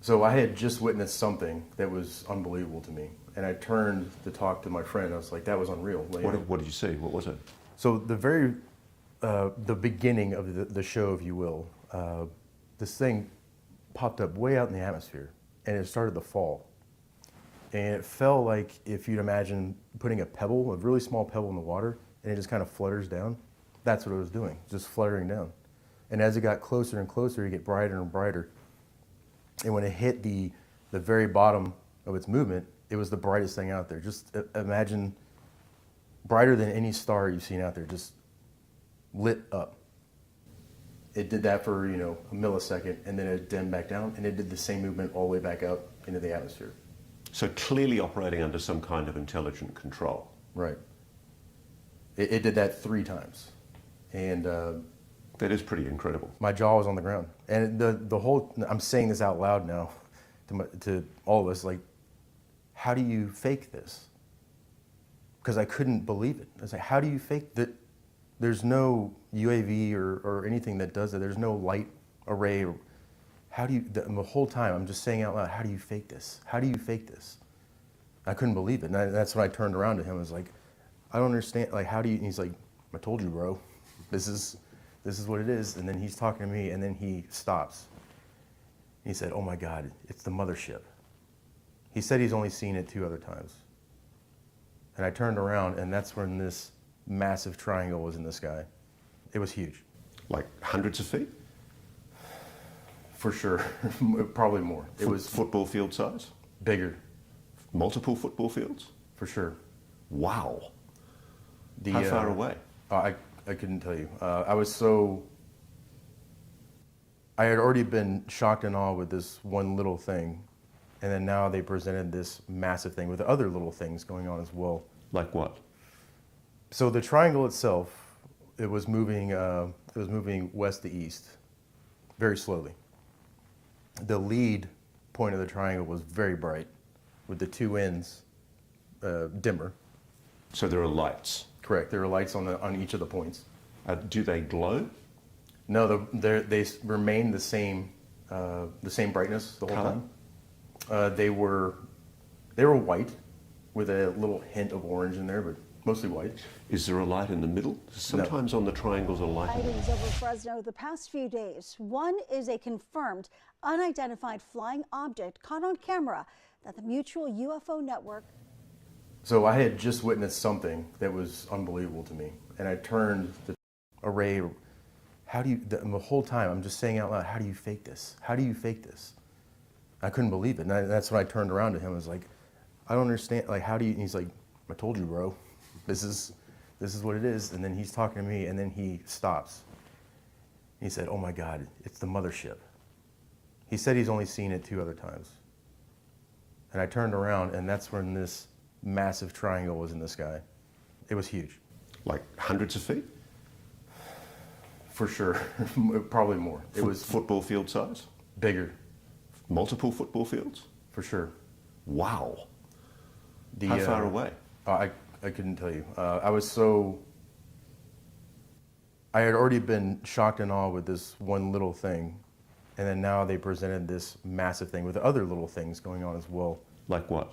So I had just witnessed something that was unbelievable to me, and I turned to talk to my friend. I was like, "That was unreal." What did you see? What was it? So the beginning of the show, if you will, this thing popped up way out in the atmosphere, and it started to fall, and it fell like if you'd imagine putting a really small pebble in the water, and it just kind of flutters down. That's what it was doing, just fluttering down. And as it got closer and closer, it get brighter and brighter. And when it hit the very bottom of its movement, it was the brightest thing out there. Just imagine brighter than any star you've seen out there, just lit up. It did that for, a millisecond, and then it dimmed back down, and it did the same movement all the way back up into the atmosphere. So clearly operating under some kind of intelligent control. Right. It did that 3 times. And that is pretty incredible. My jaw was on the ground. And the whole, I'm saying this out loud now to all of us, like, how do you fake this? Because I couldn't believe it. I was like, how do you fake that? There's no UAV or anything that does it. There's no light array. How do you, the whole time I'm just saying out loud, how do you fake this? How do you fake this? I couldn't believe it. And that's when I turned around to him. I was like, I don't understand. Like, how do you? And he's like, I told you, bro. This is what it is. And then he's talking to me, and then he stops. He said, oh my God, it's the mothership. He said he's only seen it 2 other times. And I turned around, and that's when this massive triangle was in the sky. It was huge. Like hundreds of feet? For sure. Probably more. It was football field size? Bigger. Multiple football fields? For sure. Wow. How far away? I couldn't tell you. I had already been shocked and awed with this one little thing, and then now they presented this massive thing with other little things going on as well. Like what? So the triangle itself, it was moving west to east, very slowly. The lead point of the triangle was very bright, with the 2 ends dimmer. So there are lights? Correct. There are lights on each of the points. Do they glow? No, they remain the same brightness the whole time. They were white, with a little hint of orange in there, but mostly white. Is there a light in the middle? Sometimes on the triangles a light. Sightings over Fresno the past few days. One is a confirmed unidentified flying object caught on camera that the Mutual UFO Network. So I had just witnessed something that was unbelievable to me, and I turned the array. How do you? The whole time I'm just saying out loud, how do you fake this? How do you fake this? I couldn't believe it, and that's when I turned around to him. I was like, I don't understand. Like, how do you? And he's like, I told you, bro. This is what it is. And then he's talking to me, and then he stops. He said, oh my God, it's the mothership. He said he's only seen it 2 other times. And I turned around, and that's when this massive triangle was in the sky. It was huge. Like hundreds of feet? For sure. Probably more. It was football field size? Bigger. Multiple football fields? For sure. Wow. How far away? I couldn't tell you. I had already been shocked and awed with this one little thing, and then now they presented this massive thing with other little things going on as well. Like what?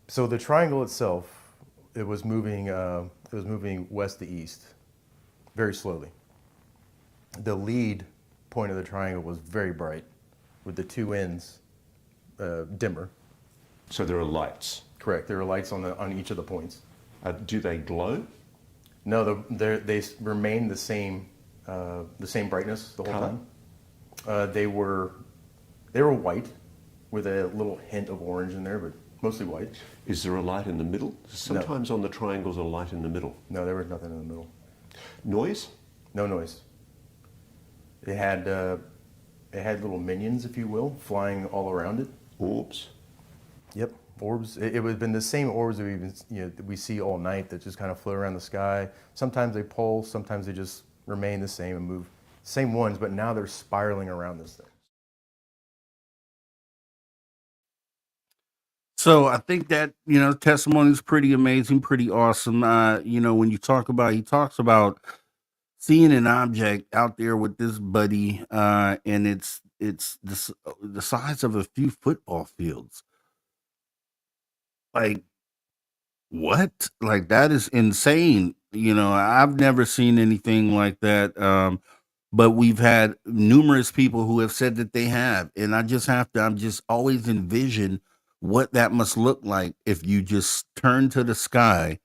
So the triangle itself, it was moving west to east, very slowly. The lead point of the triangle was very bright, with the 2 ends dimmer. So there are lights? Correct. There are lights on each of the points. Do they glow? No, they remain the same brightness the whole time. They were white, with a little hint of orange in there, but mostly white. Is there a light in the middle? Sometimes on the triangles a light in the middle. No, there was nothing in the middle. Noise? No noise. It had little minions, if you will, flying all around it. Orbs? Yep, orbs. It would have been the same orbs that we see all night that just kind of float around the sky. Sometimes they pulse, sometimes they just remain the same and move. Same ones, but now they're spiraling around this thing. So I think that, testimony is pretty amazing, pretty awesome. When he talks about seeing an object out there with this buddy, and it's the size of a few football fields. Like, what? Like, that is insane. I've never seen anything like that. But we've had numerous people who have said that they have, and I'm just always envision what that must look like if you just turn to the sky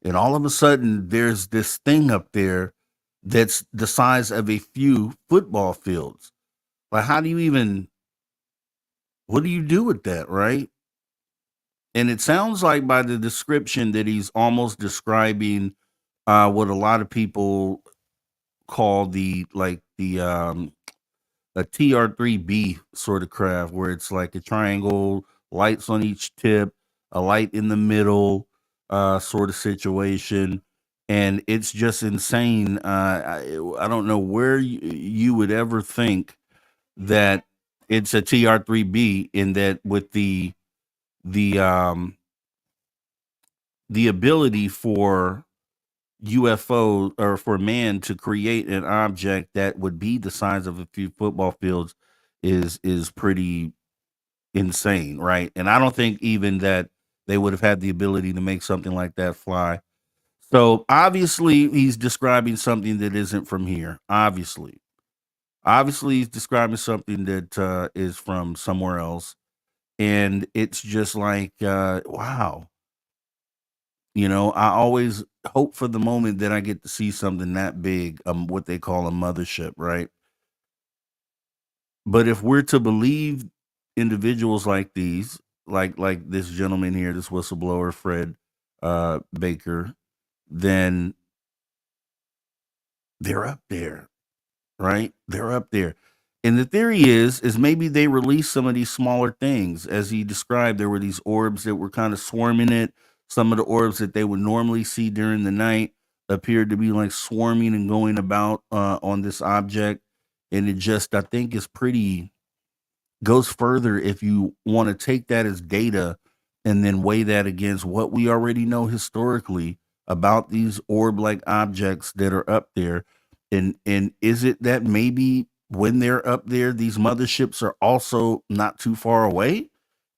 and all of a sudden there's this thing up there that's the size of a few football fields. Like, what do you do with that, right? And it sounds like by the description that he's almost describing what a lot of people call a TR-3B sort of craft, where it's like a triangle, lights on each tip, a light in the middle, sort of situation. And it's just insane. I don't know where you would ever think that it's a TR-3B, in that with the ability for UFO, or for man to create an object that would be the size of a few football fields is pretty insane, right? And I don't think even that they would have had the ability to make something like that fly. So obviously he's describing something that isn't from here. Obviously he's describing something that is from somewhere else, and it's just like wow. I always hope for the moment that I get to see something that big, what they call a mothership, right? But if we're to believe individuals like these, like this gentleman here, this whistleblower, Fred Baker, then they're up there, right? They're up there. And the theory is maybe they released some of these smaller things. As he described, there were these orbs that were kind of swarming it. Some of the orbs that they would normally see during the night appeared to be like swarming and going about on this object. And it just, I think, is pretty, goes further if you want to take that as data and then weigh that against what we already know historically about these orb-like objects that are up there. And is it that maybe when they're up there, these motherships are also not too far away,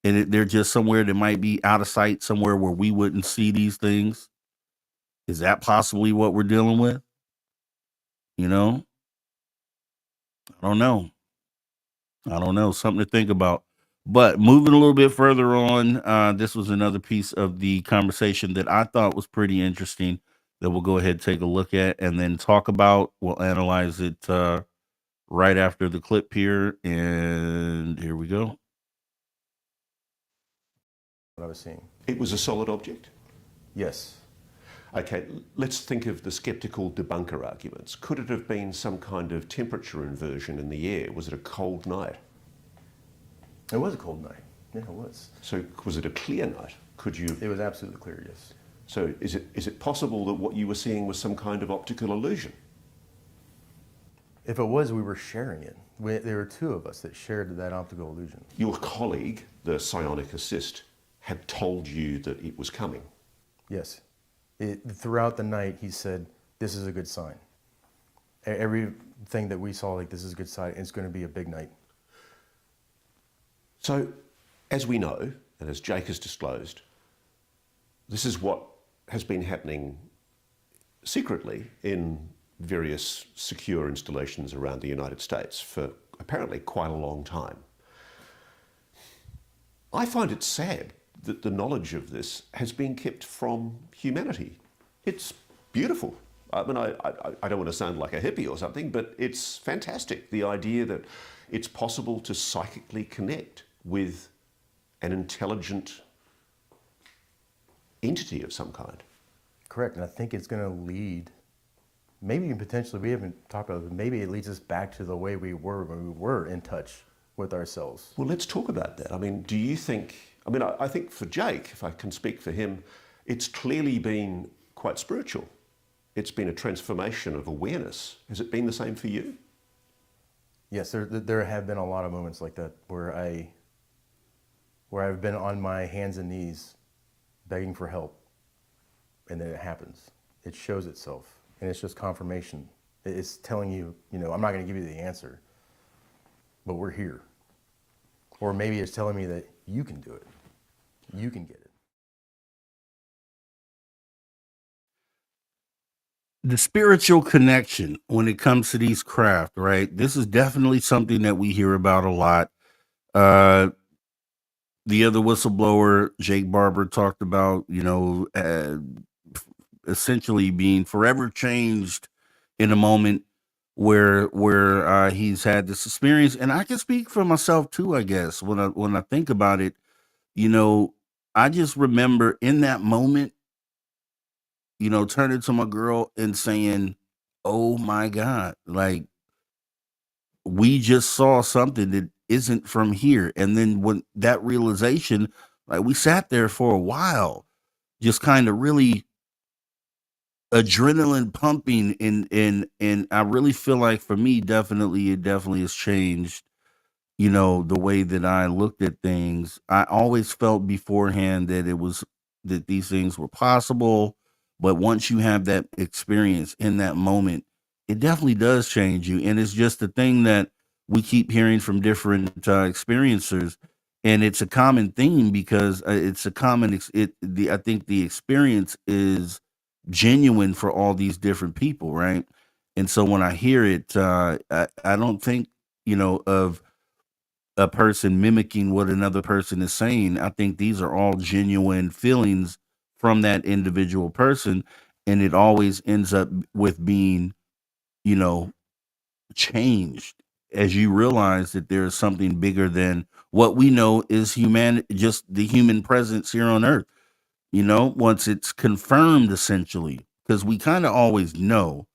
and they're just somewhere that might be out of sight, somewhere where we wouldn't see these things? Is that possibly what we're dealing with? I don't know. Something to think about. But moving a little bit further on, this was another piece of the conversation that I thought was pretty interesting that we'll go ahead and take a look at and then talk about. We'll analyze it right after the clip here. And here we go. What I was seeing. It was a solid object? Yes. Okay, let's think of the skeptical debunker arguments. Could it have been some kind of temperature inversion in the air? Was it a cold night? It was a cold night. Yeah, it was. So was it a clear night? Could you? It was absolutely clear, yes. So is it possible that what you were seeing was some kind of optical illusion? If it was, we were sharing it. There were two of us that shared that optical illusion. Your colleague, the psionic assist, had told you that it was coming? Yes. Throughout the night, he said, this is a good sign. Everything that we saw, like, this is a good sign. It's going to be a big night. So, as we know, and as Jake has disclosed, this is what has been happening secretly in various secure installations around the United States for apparently quite a long time. I find it sad that the knowledge of this has been kept from humanity. It's beautiful. I mean, I don't want to sound like a hippie or something, but it's fantastic. The idea that it's possible to psychically connect with an intelligent entity of some kind. Correct, and I think it's going to lead, maybe potentially, we haven't talked about it, but maybe it leads us back to the way we were when we were in touch with ourselves. Well, let's talk about that. I mean, do you think, I think for Jake, if I can speak for him, it's clearly been quite spiritual. It's been a transformation of awareness. Has it been the same for you? Yes, there have been a lot of moments like that where I've been on my hands and knees begging for help, and then it happens. It shows itself, and it's just confirmation. It's telling you, I'm not going to give you the answer, but we're here. Or maybe it's telling me that you can do it. You can get it. The spiritual connection when it comes to these craft, right? This is definitely something that we hear about a lot. The other whistleblower, Jake Barber, talked about, essentially being forever changed in a moment where he's had this experience. And I can speak for myself too, I guess, when I think about it. I just remember in that moment, turning to my girl and saying, oh my God, like, we just saw something that isn't from here. And then when that realization, like, we sat there for a while, just kind of really adrenaline pumping, and I really feel like for me, it definitely has changed, the way that I looked at things. I always felt beforehand that these things were possible, but once you have that experience in that moment, it definitely does change you. And it's just the thing that we keep hearing from different experiencers, and it's a common theme because it's a common I think the experience is genuine for all these different people, right? And so when I hear it, I don't think, of a person mimicking what another person is saying. I think these are all genuine feelings from that individual person. And it always ends up with being, you know, changed as you realize that there is something bigger than what we know is just the human presence here on earth, once it's confirmed essentially, because we kind of always know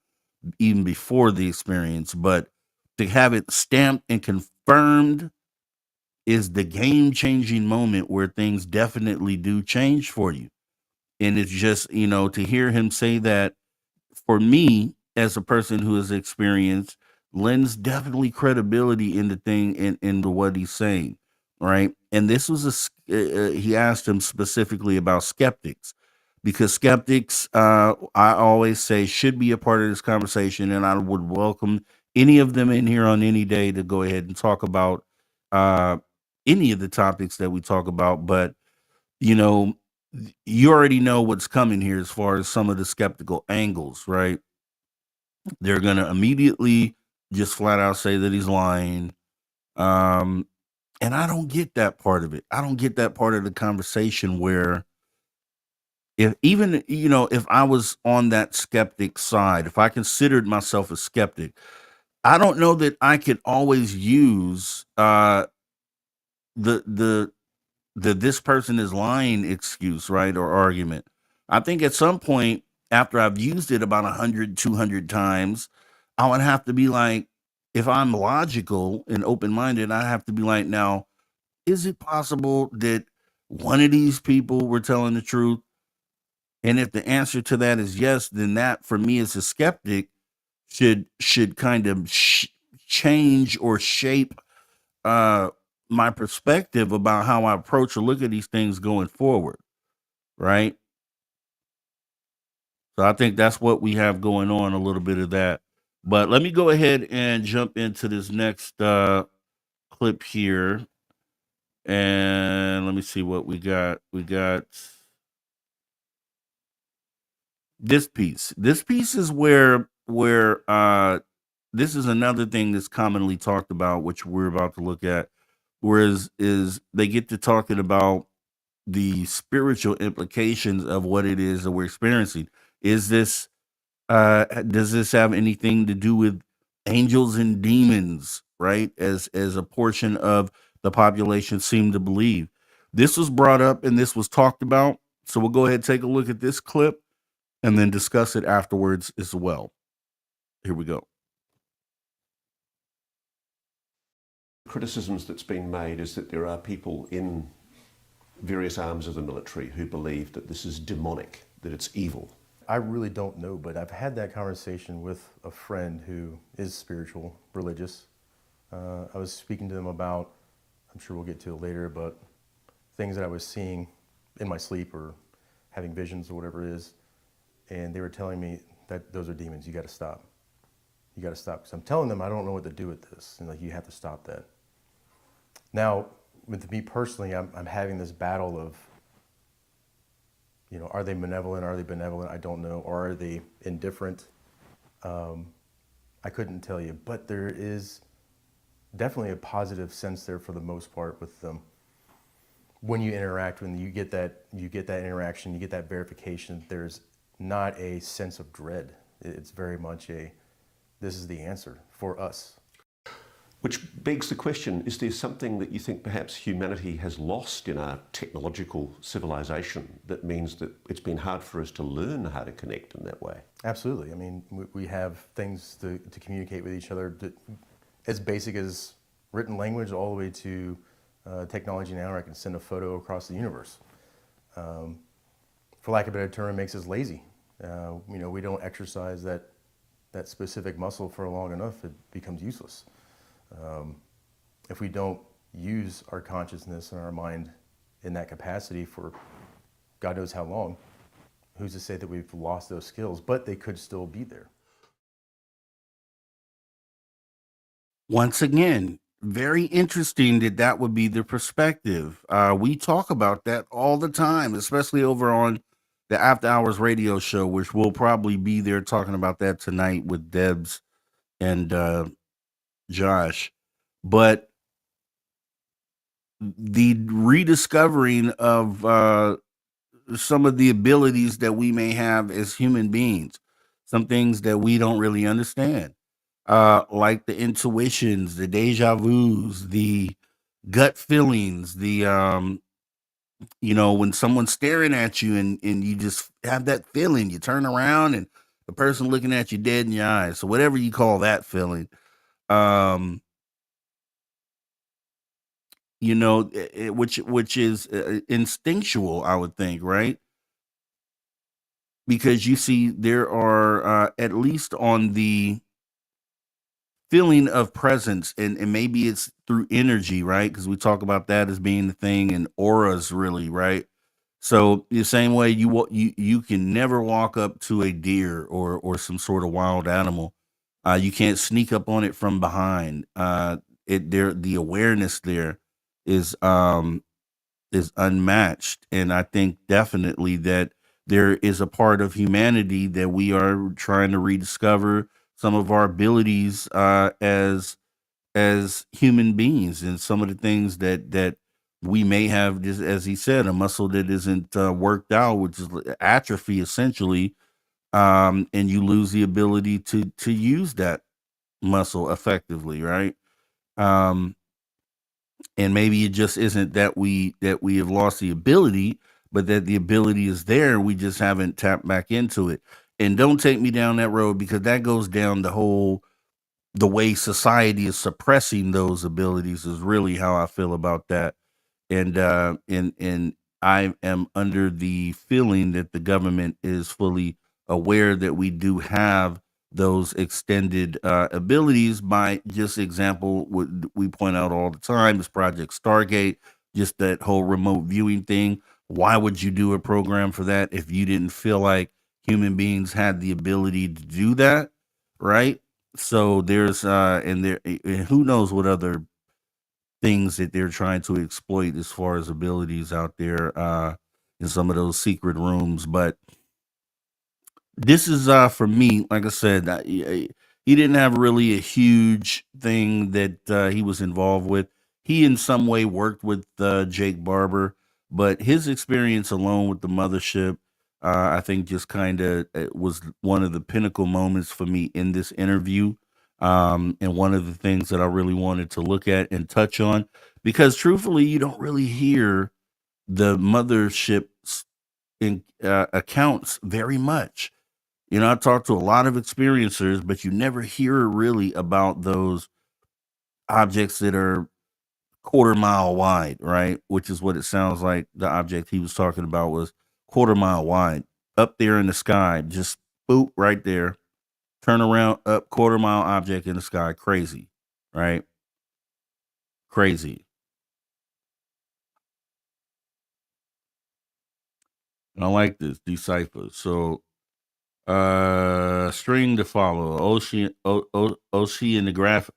even before the experience, but to have it stamped and confirmed is the game changing moment where things definitely do change for you. And it's just, to hear him say that, for me as a person who has experienced, lends definitely credibility in the thing and into what he's saying, right? And this was he asked him specifically about skeptics, because skeptics, I always say, should be a part of this conversation, and I would welcome any of them in here on any day to go ahead and talk about uh, any of the topics that we talk about. But you know, you already know what's coming here as far as some of the skeptical angles, right? They're gonna immediately just flat out say that he's lying. Um, and I don't get that part of it. I don't get that part of the conversation where, if even, if I was on that skeptic side, if I considered myself a skeptic, I don't know that I could always use the this person is lying excuse, right? Or argument. I think at some point, after I've used it about 100, 200 times, I would have to be like, if I'm logical and open minded, I have to be like, now, is it possible that one of these people were telling the truth? And if the answer to that is yes, then that, for me as a skeptic, should kind of change or shape uh my perspective about how I approach or look at these things going forward, right? So I think that's what we have going on, a little bit of that. But let me go ahead and jump into this next clip here, and let me see what we got. We got this piece. This piece is where this is another thing that's commonly talked about, which we're about to look at. Whereas is they get to talking about the spiritual implications of what it is that we're experiencing. Is this does this have anything to do with angels and demons, right? As a portion of the population seem to believe. This was brought up and this was talked about. So we'll go ahead and take a look at this clip and then discuss it afterwards as well. Here we go. Criticisms that's been made is that there are people in various arms of the military who believe that this is demonic, that it's evil. I really don't know, but I've had that conversation with a friend who is spiritual, religious. I was speaking to them about, I'm sure we'll get to it later, but things that I was seeing in my sleep or having visions or whatever it is. And they were telling me that those are demons. You got to stop. You got to stop. Because I'm telling them I don't know what to do with this. And like, you have to stop that. Now, with me personally, I'm having this battle of, are they malevolent? Are they benevolent? I don't know. Or are they indifferent? I couldn't tell you. But there is definitely a positive sense there for the most part with them. When you interact, when you get that interaction, you get that verification, there's not a sense of dread. It's very much this is the answer for us. Which begs the question, is there something that you think perhaps humanity has lost in our technological civilization that means that it's been hard for us to learn how to connect in that way? Absolutely. I mean, we have things to communicate with each other, as basic as written language all the way to technology now where I can send a photo across the universe. For lack of a better term, it makes us lazy. We don't exercise that specific muscle for long enough, it becomes useless. If we don't use our consciousness and our mind in that capacity for God knows how long, who's to say that we've lost those skills, but they could still be there. Once again, very interesting that would be the perspective. We talk about that all the time, especially over on the After Hours radio show, which we'll probably be there talking about that tonight with Debs and Josh. But the rediscovering of some of the abilities that we may have as human beings, some things that we don't really understand, like the intuitions, the deja vus, the gut feelings, the when someone's staring at you and you just have that feeling, you turn around and the person looking at you dead in your eyes. So whatever you call that feeling, um, which is instinctual, I would think, right? Because you see, there are at least on the feeling of presence, and maybe it's through energy, right? Because we talk about that as being the thing, and auras, really, right? So the same way you can never walk up to a deer or some sort of wild animal. You can't sneak up on it from behind. The awareness there is um is unmatched, and I think definitely that there is a part of humanity that we are trying to rediscover some of our abilities as human beings, and some of the things that we may have, just as he said, a muscle that isn't worked out, which is atrophy essentially, and you lose the ability to use that muscle effectively, right? um and maybe it just isn't that we have lost the ability, but that the ability is there, we just haven't tapped back into it. And don't take me down that road, because that goes down the way society is suppressing those abilities, is really how I feel about that. And I am under the feeling that the government is fully aware that we do have those extended abilities. By just example, what we point out all the time is Project Stargate, just that whole remote viewing thing. Why would you do a program for that if you didn't feel like human beings had the ability to do that, right? So there's and who knows what other things that they're trying to exploit as far as abilities out there in some of those secret rooms. But this is for me, like I said, he didn't have really a huge thing that he was involved with. He in some way worked with Jake Barber, but his experience alone with the mothership, I think, just kind of was one of the pinnacle moments for me in this interview. And one of the things that I really wanted to look at and touch on, because truthfully, you don't really hear the mothership's accounts very much. I talked to a lot of experiencers, but you never hear really about those objects that are quarter mile wide, right? Which is what it sounds like the object he was talking about was quarter mile wide, up there in the sky, just boop right there, turn around, up, quarter mile object in the sky. Crazy, right? Crazy. And I like this decipher. So string to follow. Oceanographic.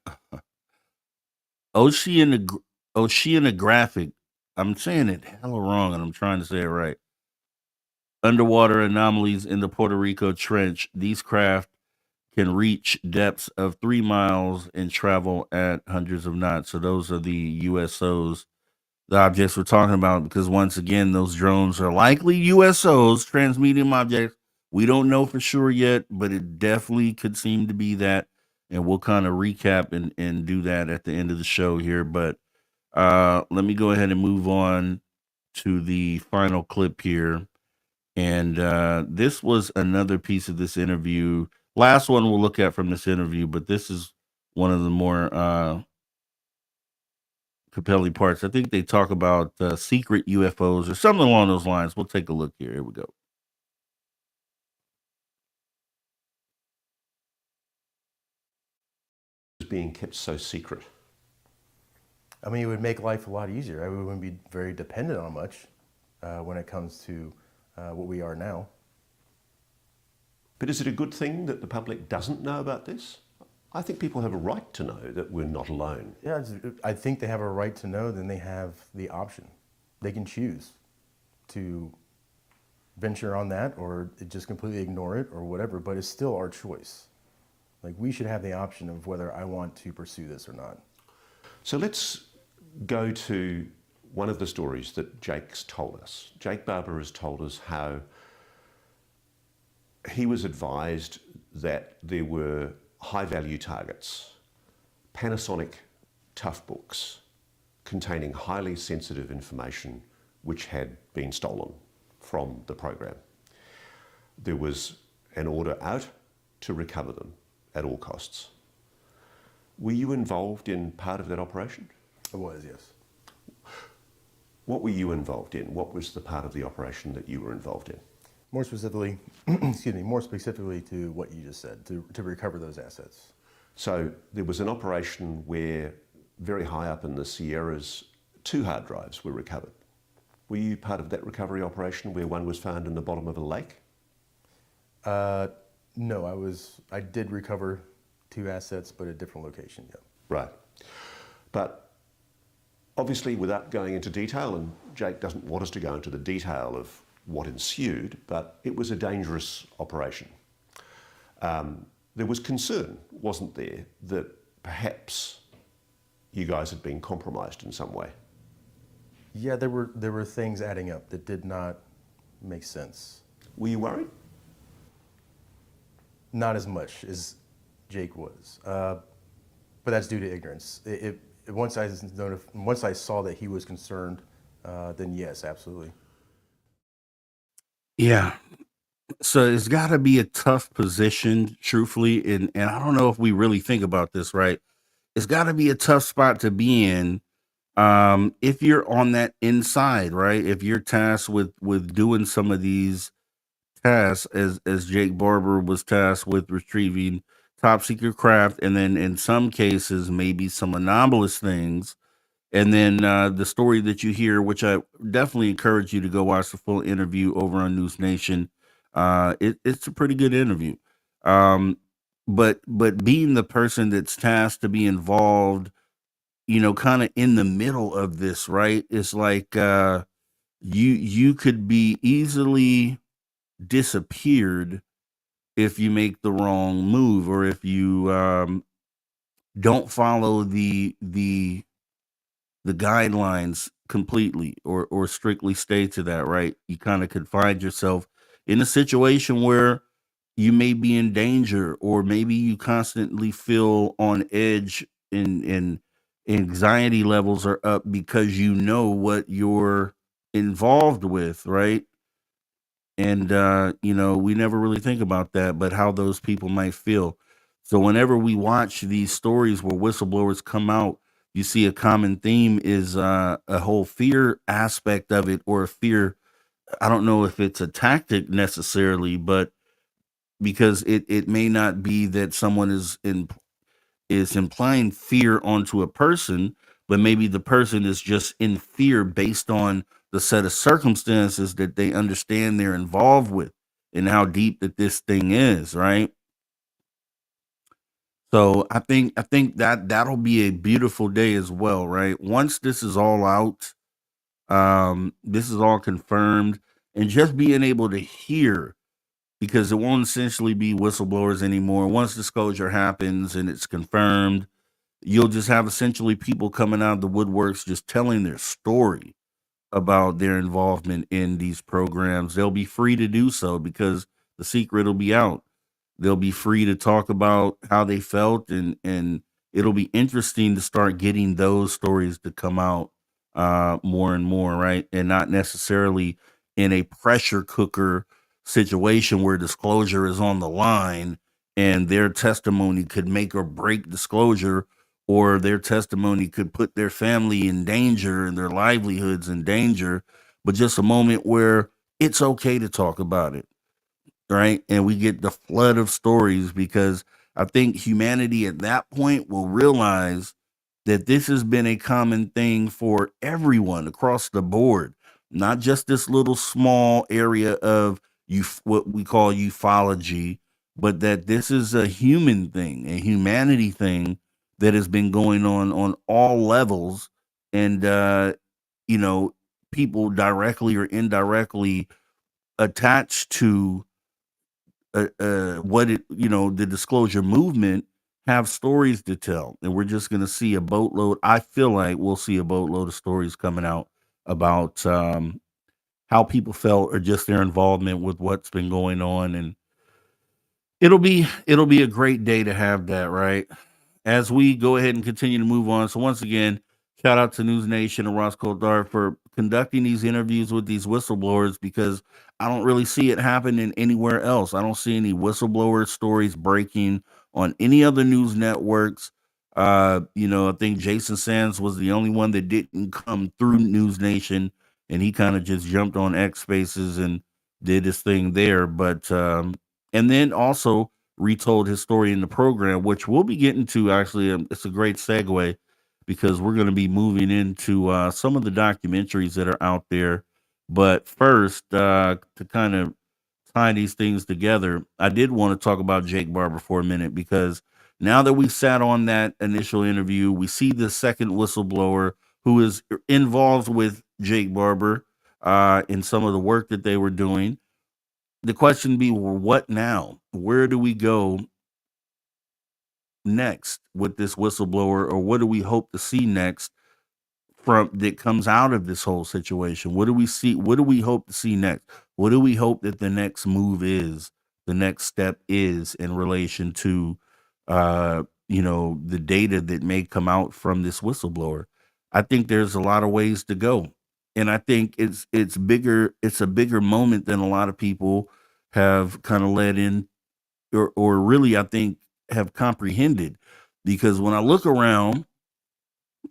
Oceanographic. Oceanographic. I'm saying it hella wrong, and I'm trying to say it right. Underwater anomalies in the Puerto Rico Trench. These craft can reach depths of 3 miles and travel at hundreds of knots. So those are the USOs, the objects we're talking about, because once again, those drones are likely USOs, transmedium objects. We don't know for sure yet, but it definitely could seem to be that. And we'll kind of recap and do that at the end of the show here. But let me go ahead and move on to the final clip here. And this was another piece of this interview. Last one we'll look at from this interview, but this is one of the more compelling parts. I think they talk about secret UFOs or something along those lines. We'll take a look here. Here we go. Being kept so secret. I mean, it would make life a lot easier. We wouldn't be very dependent on much when it comes to what we are now. But is it a good thing that the public doesn't know about this? I think people have a right to know that we're not alone. Yeah, I think they have a right to know, then they have the option. They can choose to venture on that or just completely ignore it or whatever, but it's still our choice. Like, we should have the option of whether I want to pursue this or not. So let's go to one of the stories that Jake's told us. Jake Barber has told us how he was advised that there were high-value targets, Panasonic tough books containing highly sensitive information which had been stolen from the program. There was an order out to recover them at all costs. Were you involved in part of that operation? I was, yes. What were you involved in? What was the part of the operation that you were involved in? More specifically, excuse me, more specifically to what you just said, to recover those assets. So there was an operation where very high up in the Sierras, 2 hard drives were recovered. Were you part of that recovery operation where one was found in the bottom of a lake? No, I did recover 2 assets, but at a different location, yeah. Right. But obviously, without going into detail, and Jake doesn't want us to go into the detail of what ensued, but it was a dangerous operation. There was concern, wasn't there, that perhaps you guys had been compromised in some way? Yeah, there were things adding up that did not make sense. Were you worried? Not as much as Jake was, but that's due to ignorance. Once I saw that he was concerned, then yes, absolutely. Yeah. So it's got to be a tough position, truthfully, and I don't know if we really think about this, right? It's got to be a tough spot to be in, if you're on that inside, right? If you're tasked with doing some of these tasks, as Jake Barber was tasked with retrieving top secret craft, and then in some cases maybe some anomalous things. And then the story that you hear, which I definitely encourage you to go watch the full interview over on News Nation. It's a pretty good interview. But being the person that's tasked to be involved, kind of in the middle of this, right? It's like you could be easily disappeared if you make the wrong move, or if you don't follow the guidelines completely, or strictly stay to that, right? You kind of could find yourself in a situation where you may be in danger, or maybe you constantly feel on edge, and anxiety levels are up because you know what you're involved with, right? And we never really think about that, but how those people might feel. So whenever we watch these stories where whistleblowers come out, you see a common theme is a whole fear aspect of it, or a fear. I don't know if it's a tactic necessarily, but because it may not be that someone is implying fear onto a person, but maybe the person is just in fear based on the set of circumstances that they understand they're involved with, and how deep that this thing is, right? So I think that that'll be a beautiful day as well, right? Once this is all out, this is all confirmed, and just being able to hear, because it won't essentially be whistleblowers anymore. Once disclosure happens and it's confirmed, you'll just have essentially people coming out of the woodworks just telling their story about their involvement in these programs. They'll be free to do so because the secret will be out. They'll be free to talk about how they felt, and it'll be interesting to start getting those stories to come out more and more, right? And not necessarily in a pressure cooker situation where disclosure is on the line, and their testimony could make or break disclosure, or their testimony could put their family in danger and their livelihoods in danger, but just a moment where it's okay to talk about it, right? And we get the flood of stories, because I think humanity at that point will realize that this has been a common thing for everyone across the board, not just this little small area of what we call ufology, but that this is a human thing, a humanity thing that has been going on all levels. And you know people directly or indirectly attached to what it, the disclosure movement have stories to tell. And we're just going to see a boatload. I feel like we'll see a boatload of stories coming out about how people felt or just their involvement with what's been going on. And it'll be a great day to have that, right? As we go ahead and continue to move on. So once again, shout out to News Nation and Ross Coldar for conducting these interviews with these whistleblowers, because I don't really see it happening anywhere else. I don't see any whistleblower stories breaking on any other news networks. I think Jason Sands was the only one that didn't come through News Nation, and he kind of just jumped on X Spaces and did his thing there. But and then also retold his story in the program, which we'll be getting to. Actually, it's a great segue because we're going to be moving into some of the documentaries that are out there. But first, to kind of tie these things together, I did want to talk about Jake Barber for a minute, because now that we sat on that initial interview, we see the second whistleblower who is involved with Jake Barber in some of the work that they were doing. The question be, well, what now? Where do we go next with this whistleblower, or what do we hope to see next from that comes out of this whole situation? What do we see? What do we hope to see next? What do we hope that the next move is, the next step is in relation to the data that may come out from this whistleblower? I think there's a lot of ways to go. And I think it's bigger, it's a bigger moment than a lot of people have kind of led in, or really, I think, have comprehended. Because when I look around,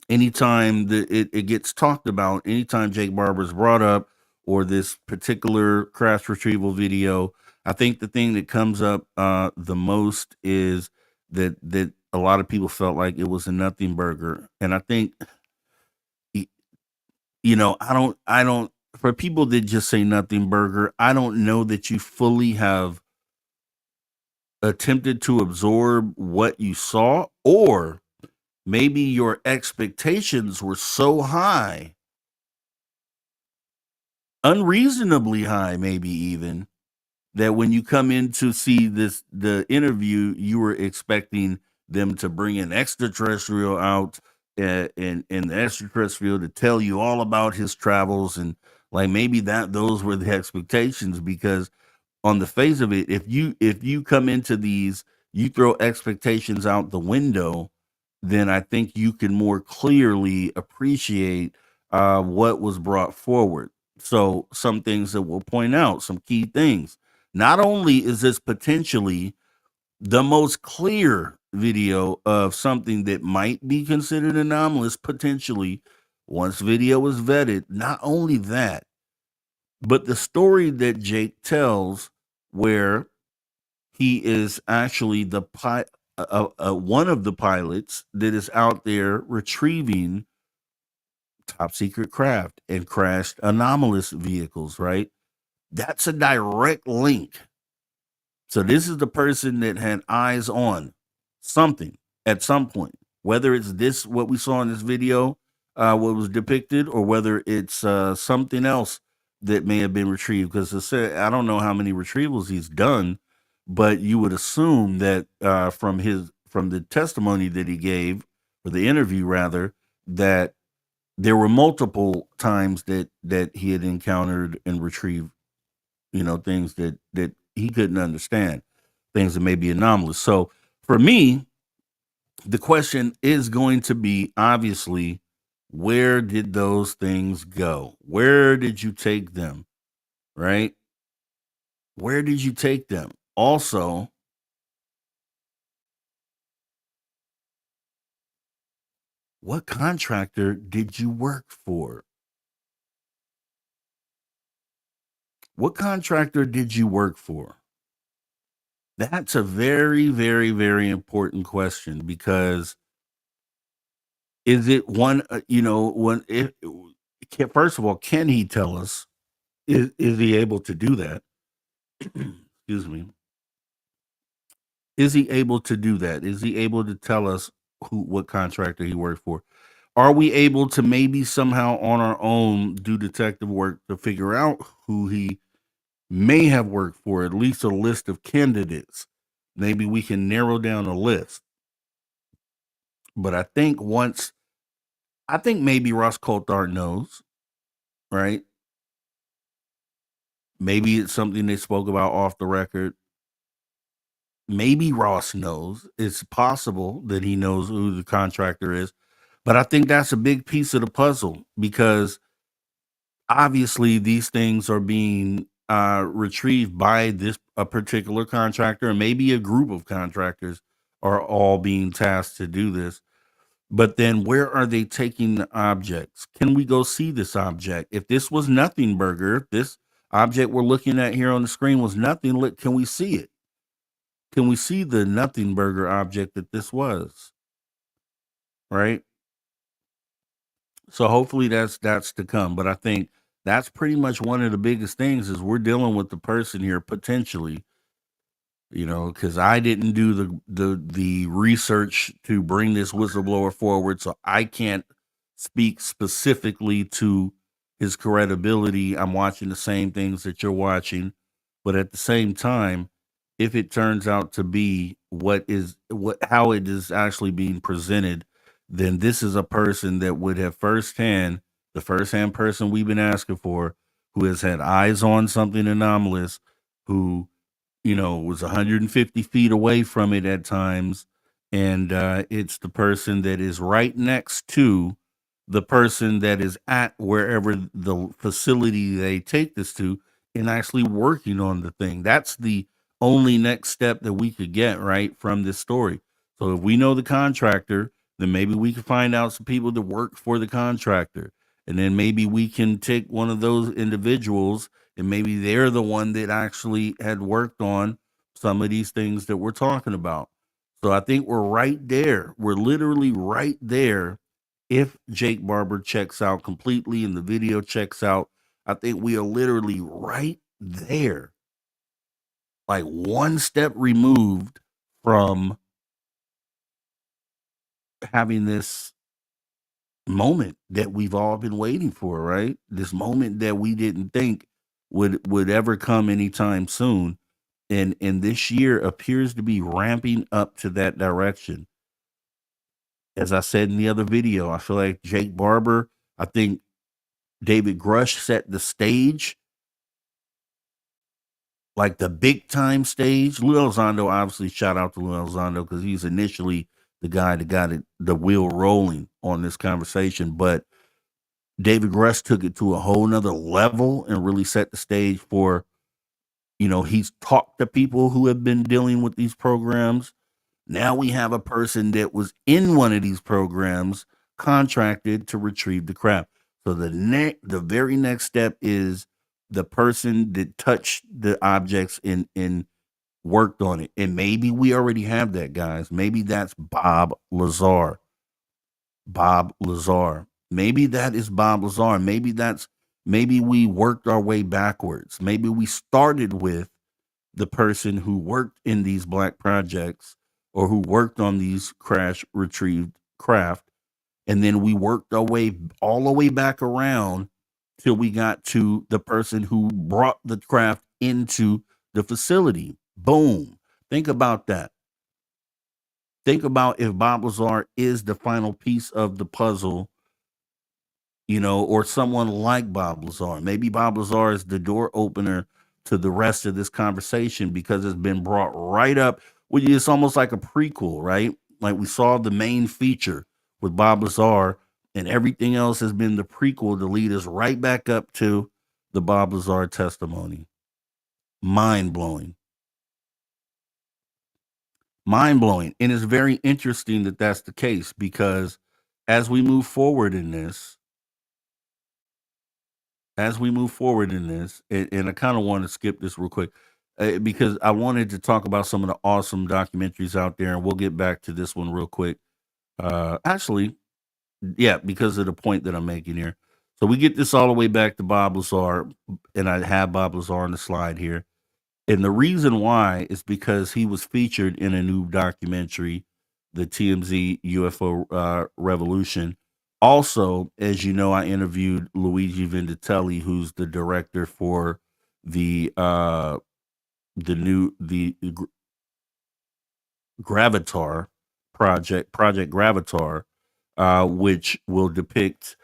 anytime that it gets talked about, anytime Jake Barber is brought up, or this particular crash retrieval video, I think the thing that comes up the most is that a lot of people felt like it was a nothing burger. And I think, I don't, for people that just say nothing burger, I don't know that you fully have attempted to absorb what you saw, or maybe your expectations were so high, unreasonably high, maybe even, that when you come in to see the interview, you were expecting them to bring an extraterrestrial out, and the extraterrestrial to tell you all about his travels, and like maybe those were the expectations. Because on the face of it, if you come into these, you throw expectations out the window, then I think you can more clearly appreciate what was brought forward. So some things that we'll point out, some key things. Not only is this potentially the most clear video of something that might be considered anomalous, potentially, once video is vetted, not only that, but the story that Jake tells, where he is actually one of the pilots that is out there retrieving top secret craft and crashed anomalous vehicles, right? That's a direct link. So this is the person that had eyes on something at some point, whether it's this, what we saw in this video, what was depicted, or whether it's something else that may have been retrieved. Because I don't know how many retrievals he's done, but you would assume that from the testimony that he gave, or the interview rather, that there were multiple times that he had encountered and retrieved, things that he couldn't understand, things that may be anomalous. So for me, the question is going to be, obviously, where did those things go? Where did you take them? Right? Where did you take them? Also, what contractor did you work for? What contractor did you work for? That's a very, very, very important question, because is it one, first of all, can he tell us, is he able to do that? Excuse me. Is he able to do that? Is he able to tell us what contractor he worked for? Are we able to maybe somehow on our own do detective work to figure out who he may have worked for, at least a list of candidates. Maybe we can narrow down a list. But I think maybe Ross Coulthard knows, right? Maybe it's something they spoke about off the record. Maybe Ross knows. It's possible that he knows who the contractor is. But I think that's a big piece of the puzzle, because obviously these things are being retrieved by a particular contractor, and maybe a group of contractors are all being tasked to do this. But then where are they taking the objects? Can we go see this object? If this was Nothing Burger, if this object we're looking at here on the screen was nothing, can we see it? Can we see the Nothing Burger object that this was? Right? So hopefully that's to come. But I think that's pretty much one of the biggest things, is we're dealing with the person here potentially, because I didn't do the research to bring this whistleblower forward, so I can't speak specifically to his credibility. I'm watching the same things that you're watching, but at the same time, if it turns out to be how it is actually being presented, then this is a person that would have the firsthand person we've been asking for, who has had eyes on something anomalous, who was 150 feet away from it at times. And it's the person that is right next to the person that is at wherever the facility they take this to, and actually working on the thing. That's the only next step that we could get, right, from this story. So if we know the contractor, then maybe we can find out some people that work for the contractor. And then maybe we can take one of those individuals, and maybe they're the one that actually had worked on some of these things that we're talking about. So I think we're right there. We're literally right there. If Jake Barber checks out completely and the video checks out, I think we are literally right there, like one step removed from having this moment that we've all been waiting for, right? This moment that we didn't think would ever come anytime soon. And this year appears to be ramping up to that direction. As I said in the other video, I feel like Jake Barber, I think David Grush set the stage, like the big time stage. Lou Elizondo, obviously, shout out to Lou Elizondo, because he's initially the guy that got the wheel rolling on this conversation. But David Grush took it to a whole nother level and really set the stage for, he's talked to people who have been dealing with these programs. Now we have a person that was in one of these programs contracted to retrieve the crap. So the very next step is the person that touched the objects and worked on it. And maybe we already have that, guys. Maybe that's Bob Lazar. Bob Lazar. Maybe that is Bob Lazar. Maybe we worked our way backwards. Maybe we started with the person who worked in these black projects, or who worked on these crash retrieved craft, and then we worked our way all the way back around till we got to the person who brought the craft into the facility. Boom. Think about that. Think about if Bob Lazar is the final piece of the puzzle, or someone like Bob Lazar. Maybe Bob Lazar is the door opener to the rest of this conversation, because it's been brought right up. It's almost like a prequel, right? Like we saw the main feature with Bob Lazar, and everything else has been the prequel to lead us right back up to the Bob Lazar testimony. Mind-blowing. Mind-blowing. And it's very interesting that that's the case, because as we move forward in this, and I kind of want to skip this real quick, because I wanted to talk about some of the awesome documentaries out there, and we'll get back to this one real quick. Actually, yeah, because of the point that I'm making here. So we get this all the way back to Bob Lazar, and I have Bob Lazar on the slide here. And the reason why is because he was featured in a new documentary, the TMZ UFO Revolution. Also, as you know, I interviewed Luigi Venditelli, who's the director for the Gravatar Project Gravatar, which will depict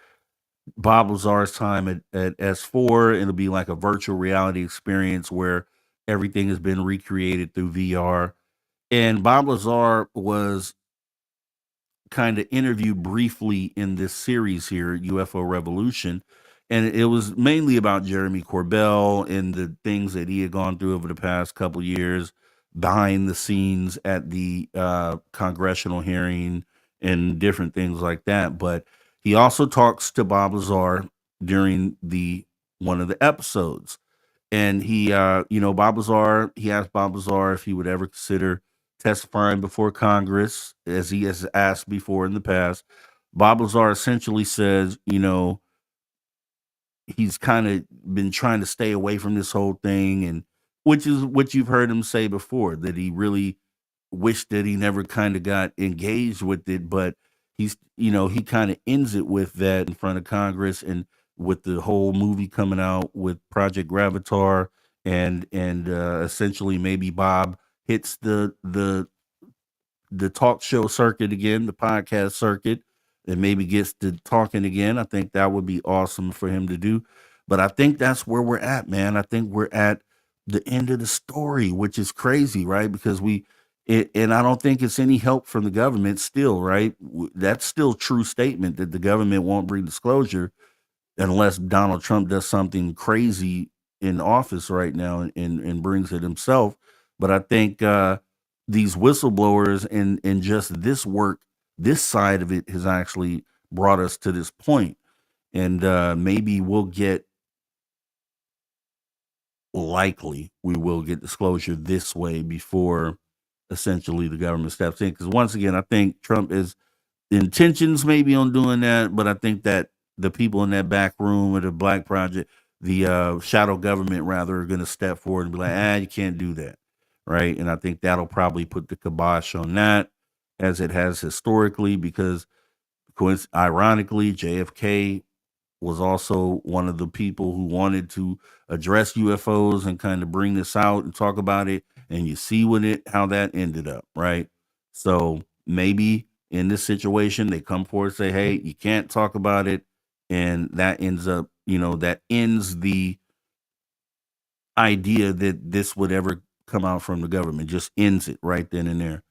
Bob Lazar's time at S4. It'll be like a virtual reality experience where everything has been recreated through VR. And Bob Lazar was kind of interviewed briefly in this series here, UFO Revolution. And it was mainly about Jeremy Corbell and the things that he had gone through over the past couple years behind the scenes at the congressional hearing and different things like that. But he also talks to Bob Lazar during the one of the episodes. And he, Bob Lazar, he asked Bob Lazar if he would ever consider testifying before Congress, as he has asked before in the past. Bob Lazar essentially says, he's kind of been trying to stay away from this whole thing, and which is what you've heard him say before, that he really wished that he never kind of got engaged with it, but he kind of ends it with that in front of Congress, and with the whole movie coming out with Project Gravatar, and essentially maybe Bob hits the talk show circuit again, the podcast circuit, and maybe gets to talking again. I think that would be awesome for him to do. But I think that's where we're at, man. I think we're at the end of the story, which is crazy, right? Because and I don't think it's any help from the government still, right? That's still a true statement that the government won't bring disclosure unless Donald Trump does something crazy in office right now, and brings it himself. But I think these whistleblowers and just this work, this side of it has actually brought us to this point. And maybe likely we will get disclosure this way before essentially the government steps in. Because once again, I think Trump is intentions maybe on doing that, but I think that the people in that back room of the Black Project, the shadow government rather, are going to step forward and be like, you can't do that, right? And I think that'll probably put the kibosh on that, as it has historically, because ironically, JFK was also one of the people who wanted to address UFOs and kind of bring this out and talk about it. And you see how that ended up, right? So maybe in this situation, they come forward and say, hey, you can't talk about it. And that ends up, that ends the idea that this would ever come out from the government, just ends it right then and there.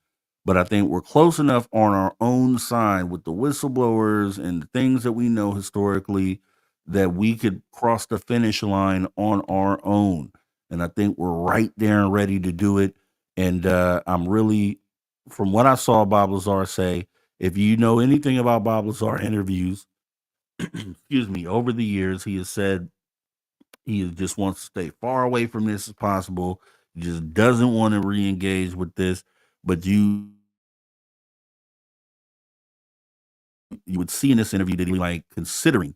But I think we're close enough on our own side with the whistleblowers and the things that we know historically that we could cross the finish line on our own. And I think we're right there and ready to do it. And I'm really, from what I saw Bob Lazar say, if you know anything about Bob Lazar interviews, excuse me, over the years, he has said he just wants to stay far away from this as possible. He just doesn't want to re-engage with this. But you would see in this interview that he like considering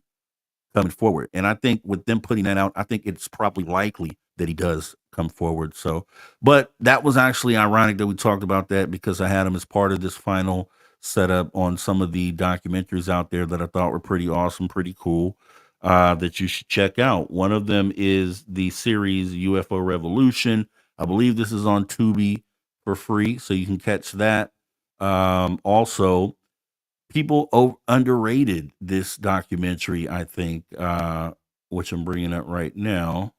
coming forward. And I think with them putting that out, I think it's probably likely that he does come forward. So, but that was actually ironic that we talked about that, because I had him as part of this final setup on some of the documentaries out there that I thought were pretty awesome, pretty cool, that you should check out. One of them is the series UFO Revolution. I believe this is on Tubi for free, so you can catch that. Also, people underrated this documentary, I think, which I'm bringing up right now,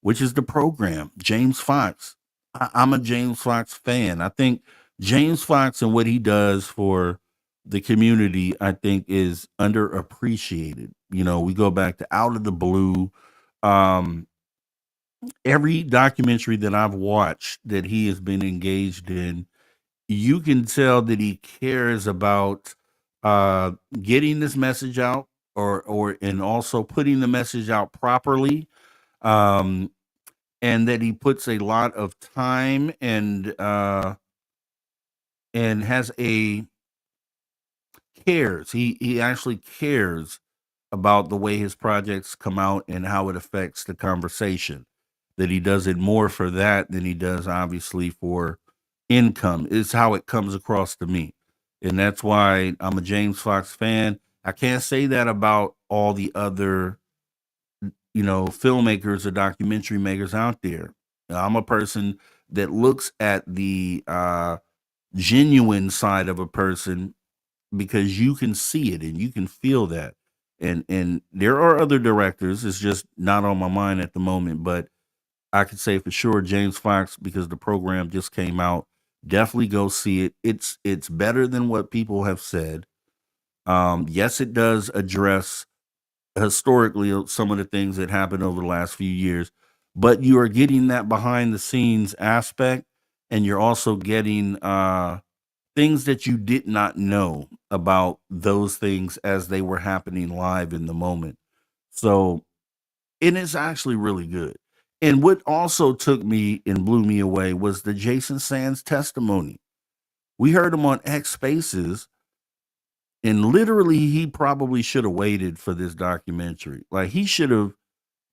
which is The Program, James Fox. I'm a James Fox fan. I think James Fox and what he does for the community, I think, is underappreciated. We go back to Out of the Blue. Every documentary that I've watched that he has been engaged in, you can tell that he cares about getting this message out, and also putting the message out properly, and that he puts a lot of time and has cares. He actually cares about the way his projects come out and how it affects the conversation. That he does it more for that than he does obviously for income, is how it comes across to me. And that's why I'm a James Fox fan. I can't say that about all the other filmmakers or documentary makers out there. I'm a person that looks at the genuine side of a person because you can see it and you can feel that. And there are other directors. It's just not on my mind at the moment, but I could say for sure James Fox, because the program just came out. Definitely go see it. It's better than what people have said. Yes, it does address historically some of the things that happened over the last few years, but you are getting that behind the scenes aspect, and you're also getting things that you did not know about those things as they were happening live in the moment. So, and it's actually really good. And what also took me and blew me away was the Jason Sands testimony. We heard him on X Spaces, and literally he probably should have waited for this documentary. Like he should have,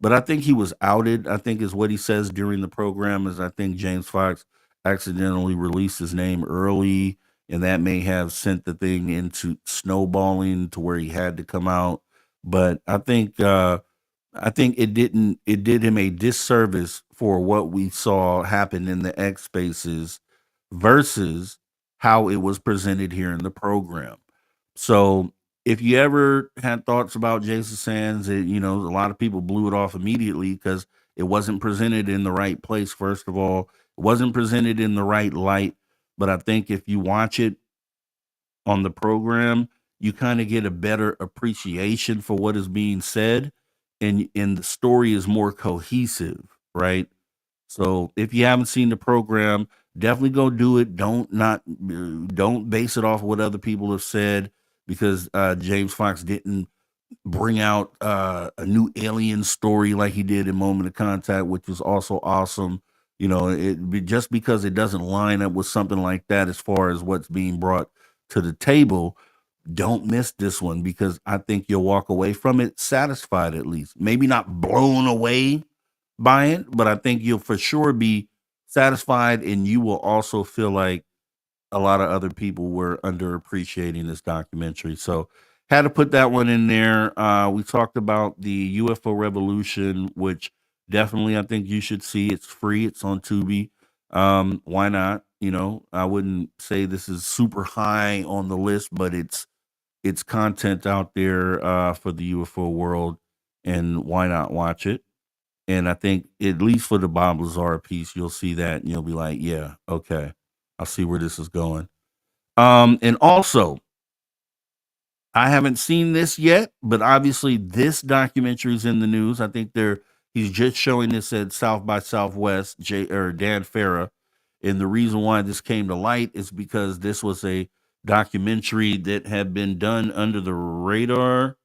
but I think he was outed. I think is what he says during the program is I think James Fox accidentally released his name early, and that may have sent the thing into snowballing to where he had to come out. But I think it did him a disservice for what we saw happen in the X Spaces versus how it was presented here in the program. So if you ever had thoughts about Jason Sands, a lot of people blew it off immediately because it wasn't presented in the right place. First of all, it wasn't presented in the right light. But I think if you watch it on the program, you kind of get a better appreciation for what is being said, and the story is more cohesive, right? So if you haven't seen the program, definitely go do it. Don't base it off what other people have said because James Fox didn't bring out a new alien story like he did in Moment of Contact, which was also awesome. Just because it doesn't line up with something like that as far as what's being brought to the table, don't miss this one because I think you'll walk away from it satisfied at least. Maybe not blown away by it, but I think you'll for sure be satisfied, and you will also feel like a lot of other people were underappreciating this documentary. So had to put that one in there. We talked about the UFO Revolution, which definitely I think you should see. It's free. It's on Tubi. Why not? I wouldn't say this is super high on the list, but it's content out there for the UFO world, and why not watch it? And I think at least for the Bob Lazar piece, you'll see that and you'll be like, yeah, okay, I'll see where this is going. And also, I haven't seen this yet, but obviously this documentary is in the news. I think he's just showing this at South by Southwest, Dan Farah. And the reason why this came to light is because this was a documentary that had been done under the radar,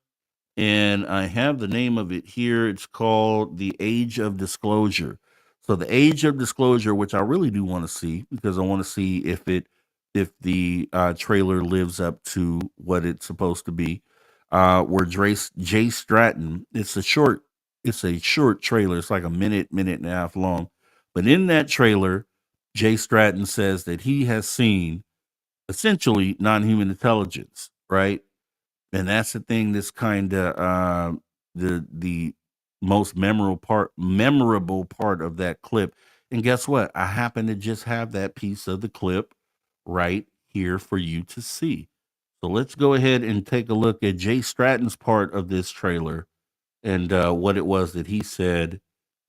and I have the name of it here. It's called The Age of Disclosure. So The Age of Disclosure, which I really do want to see because I want to see if the trailer lives up to what it's supposed to be. Where Jay Stratton, it's a short trailer. It's like a minute and a half long. But in that trailer, Jay Stratton says that he has seen essentially non-human intelligence, right? And that's the thing that's kind of the most memorable part of that clip. And guess what? I happen to just have that piece of the clip right here for you to see. So let's go ahead and take a look at Jay Stratton's part of this trailer and what it was that he said,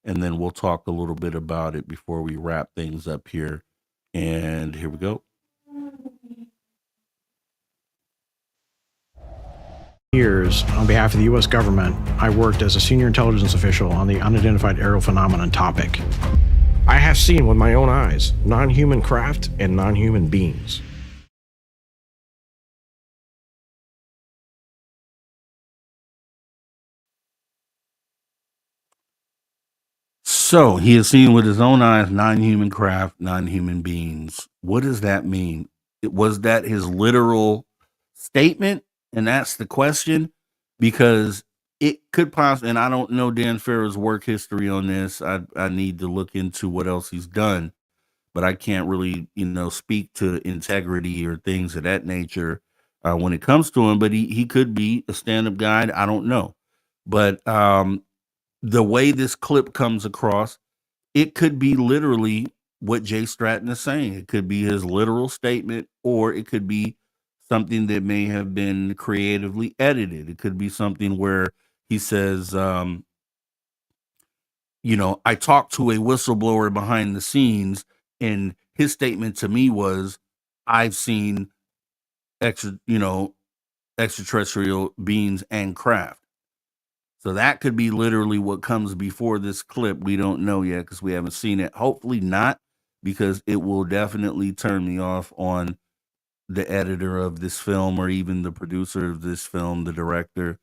and then we'll talk a little bit about it before we wrap things up here. And here we go. Years, on behalf of the U.S. government, I worked as a senior intelligence official on the unidentified aerial phenomenon topic. I have seen with my own eyes non-human craft and non-human beings. So he has seen with his own eyes non-human craft, non-human beings. What does that mean? Was that his literal statement? And that's the question, because it could possibly, and I don't know Dan Farrow's work history on this. I need to look into what else he's done, but I can't really, speak to integrity or things of that nature when it comes to him. But he could be a stand-up guy. I don't know. But the way this clip comes across, it could be literally what Jay Stratton is saying. It could be his literal statement, or it could be something that may have been creatively edited. It could be something where he says, I talked to a whistleblower behind the scenes, and his statement to me was, I've seen extraterrestrial beings and craft. So that could be literally what comes before this clip. We don't know yet because we haven't seen it. Hopefully not, because it will definitely turn me off on the editor of this film, or even the producer of this film, the director.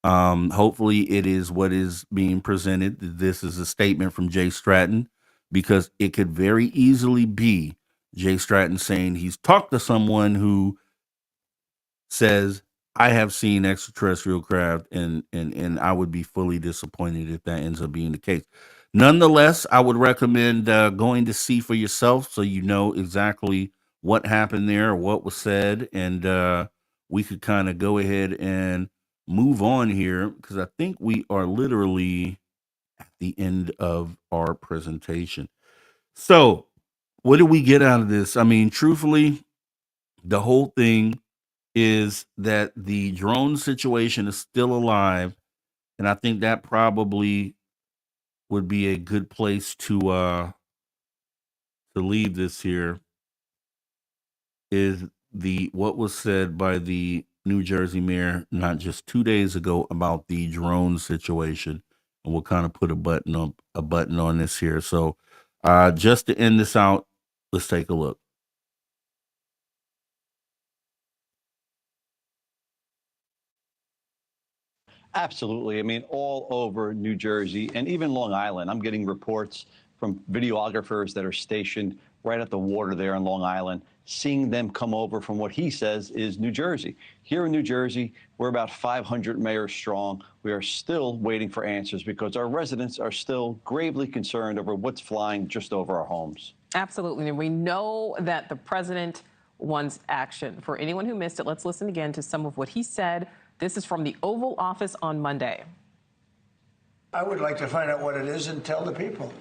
Hopefully it is what is being presented. This is a statement from Jay Stratton, because it could very easily be Jay Stratton saying he's talked to someone who says, I have seen extraterrestrial craft, and I would be fully disappointed if that ends up being the case. Nonetheless, I would recommend going to see for yourself, so you know exactly what happened there, or what was said, and we could kind of go ahead and move on here, because I think we are literally at the end of our presentation. So, what do we get out of this? I mean, truthfully, the whole thing is that the drone situation is still alive, and I think that probably would be a good place to leave this here. Is what was said by the New Jersey mayor not just 2 days ago about the drone situation, and we'll kind of put a button on this here. So, just to end this out, let's take a look. Absolutely. I mean, all over New Jersey and even Long Island, I'm getting reports from videographers that are stationed right at the water there in Long Island, seeing them come over from what he says is New Jersey. Here in New Jersey, we're about 500 mayors strong. We are still waiting for answers because our residents are still gravely concerned over what's flying just over our homes. Absolutely. And we know that the president wants action. For anyone who missed it, let's listen again to some of what he said. This is from the Oval Office on Monday. I would like to find out what it is and tell the people.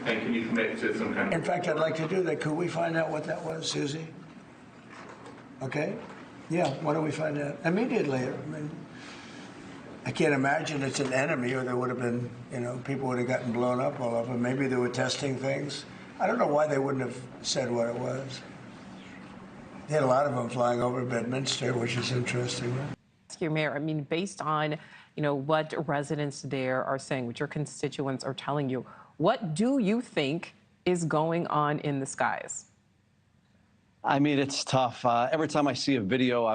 And can you commit to some kind of... In fact, I'd like to do that. Could we find out what that was, Susie? Okay? Yeah, why don't we find out immediately? I mean, I can't imagine it's an enemy, or there would have been, people would have gotten blown up all over. Maybe they were testing things. I don't know why they wouldn't have said what it was. They had a lot of them flying over Bedminster, which is interesting, right? Mayor, I mean, based on, what residents there are saying, what your constituents are telling you, what do you think is going on in the skies? I mean, it's tough. Every time I see a video,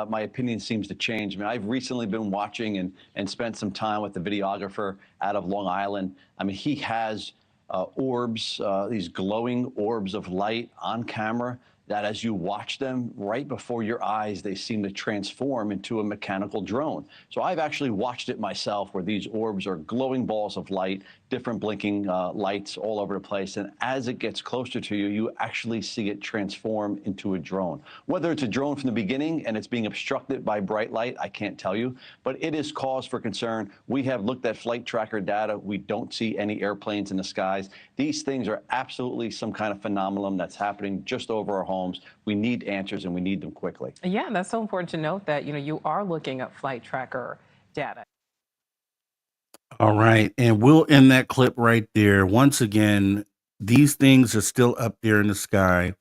my opinion seems to change. I mean, I've recently been watching and spent some time with the videographer out of Long Island. I mean, he has orbs, these glowing orbs of light on camera that as you watch them right before your eyes, they seem to transform into a mechanical drone. So I've actually watched it myself, where these orbs are glowing balls of light, different blinking lights all over the place. And as it gets closer to you, you actually see it transform into a drone. Whether it's a drone from the beginning and it's being obstructed by bright light, I can't tell you, but it is cause for concern. We have looked at flight tracker data. We don't see any airplanes in the skies. These things are absolutely some kind of phenomenon that's happening just over our homes. We need answers, and we need them quickly. Yeah, that's so important to note that, you are looking at flight tracker data. All right, and we'll end that clip right there. Once again, these things are still up there in the sky.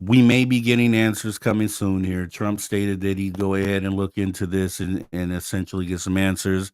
We may be getting answers coming soon here. Trump stated that he'd go ahead and look into this and essentially get some answers.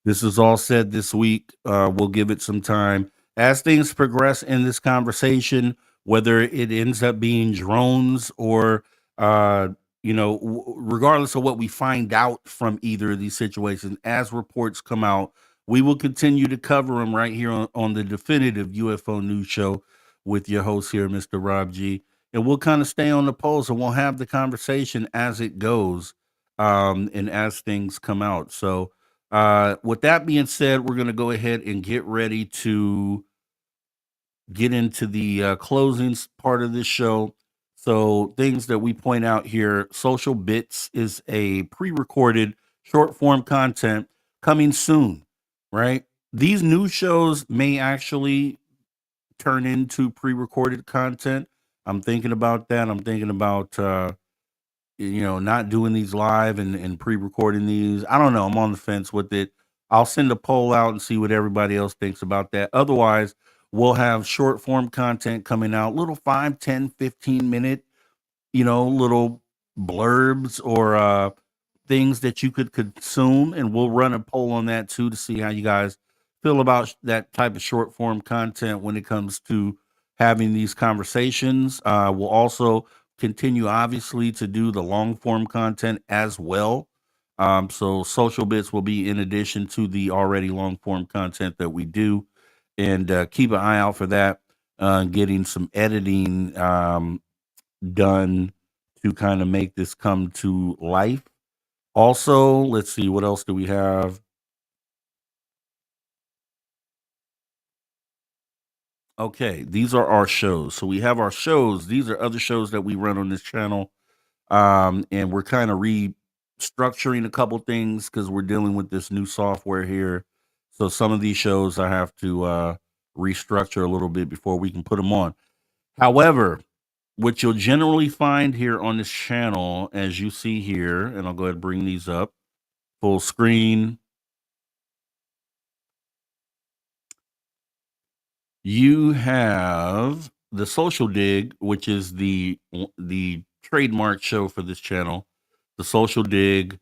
This is all said this week. We'll give it some time. As things progress in this conversation, whether it ends up being drones or, regardless of what we find out from either of these situations, as reports come out, we will continue to cover them right here on the Definitive UFO News Show with your host here, Mr. Rob G. And we'll kind of stay on the pulse, and we'll have the conversation as it goes, and as things come out. So, with that being said, we're going to go ahead and get ready to get into the closing part of this show. So, things that we point out here: Social Bits is a pre-recorded short-form content coming soon. right? These new shows may actually turn into pre-recorded content. I'm thinking about that. I'm thinking about not doing these live and pre-recording these. I don't know. I'm on the fence with it. I'll send a poll out and see what everybody else thinks about that. Otherwise, we'll have short form content coming out, little 5, 10, 15 minute, little blurbs or things that you could consume, and we'll run a poll on that too to see how you guys feel about that type of short form content when it comes to having these conversations. We'll also continue, obviously, to do the long form content as well. So social bits will be in addition to the already long form content that we do, and keep an eye out for that. Getting some editing done to kind of make this come to life. Also, let's see, what else do we have? Okay, these are our shows. So we have our shows. These are other shows that we run on this channel. And we're kind of restructuring a couple things because we're dealing with this new software here. So some of these shows I have to restructure a little bit before we can put them on. However, what you'll generally find here on this channel, as you see here, and I'll go ahead and bring these up full screen. You have the Social Dig, which is the trademark show for this channel. The Social Dig,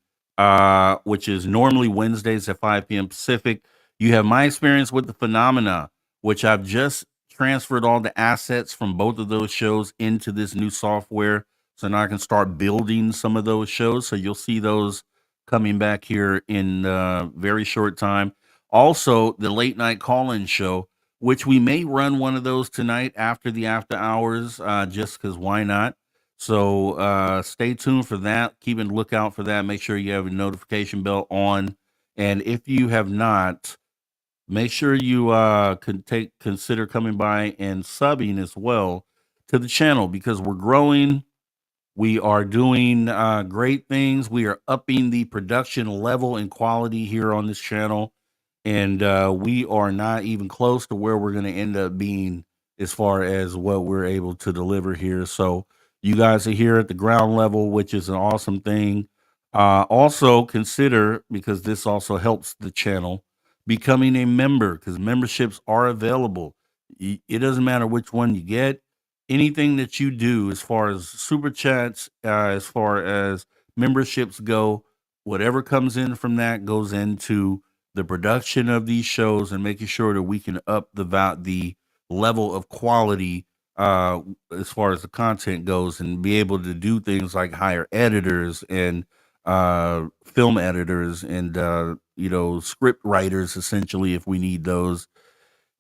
which is normally Wednesdays at 5 p.m. Pacific. You have My Experience with the Phenomena, which I've just transferred all the assets from both of those shows into this new software. So now I can start building some of those shows. So you'll see those coming back here in very short time. Also, the Late Night Call-In show, which we may run one of those tonight after the after hours, just because why not? So stay tuned for that. Keep a lookout for that. Make sure you have a notification bell on. And if you have not, make sure you consider coming by and subbing as well to the channel, because we're growing. We are doing great things. We are upping the production level and quality here on this channel. And we are not even close to where we're going to end up being as far as what we're able to deliver here. So you guys are here at the ground level, which is an awesome thing. Also consider, because this also helps the channel, becoming a member, because memberships are available. It doesn't matter which one you get. Anything that you do as far as super chats, as far as memberships go, whatever comes in from that goes into the production of these shows and making sure that we can up the level of quality as far as the content goes, and be able to do things like hire editors and film editors and script writers, essentially, if we need those,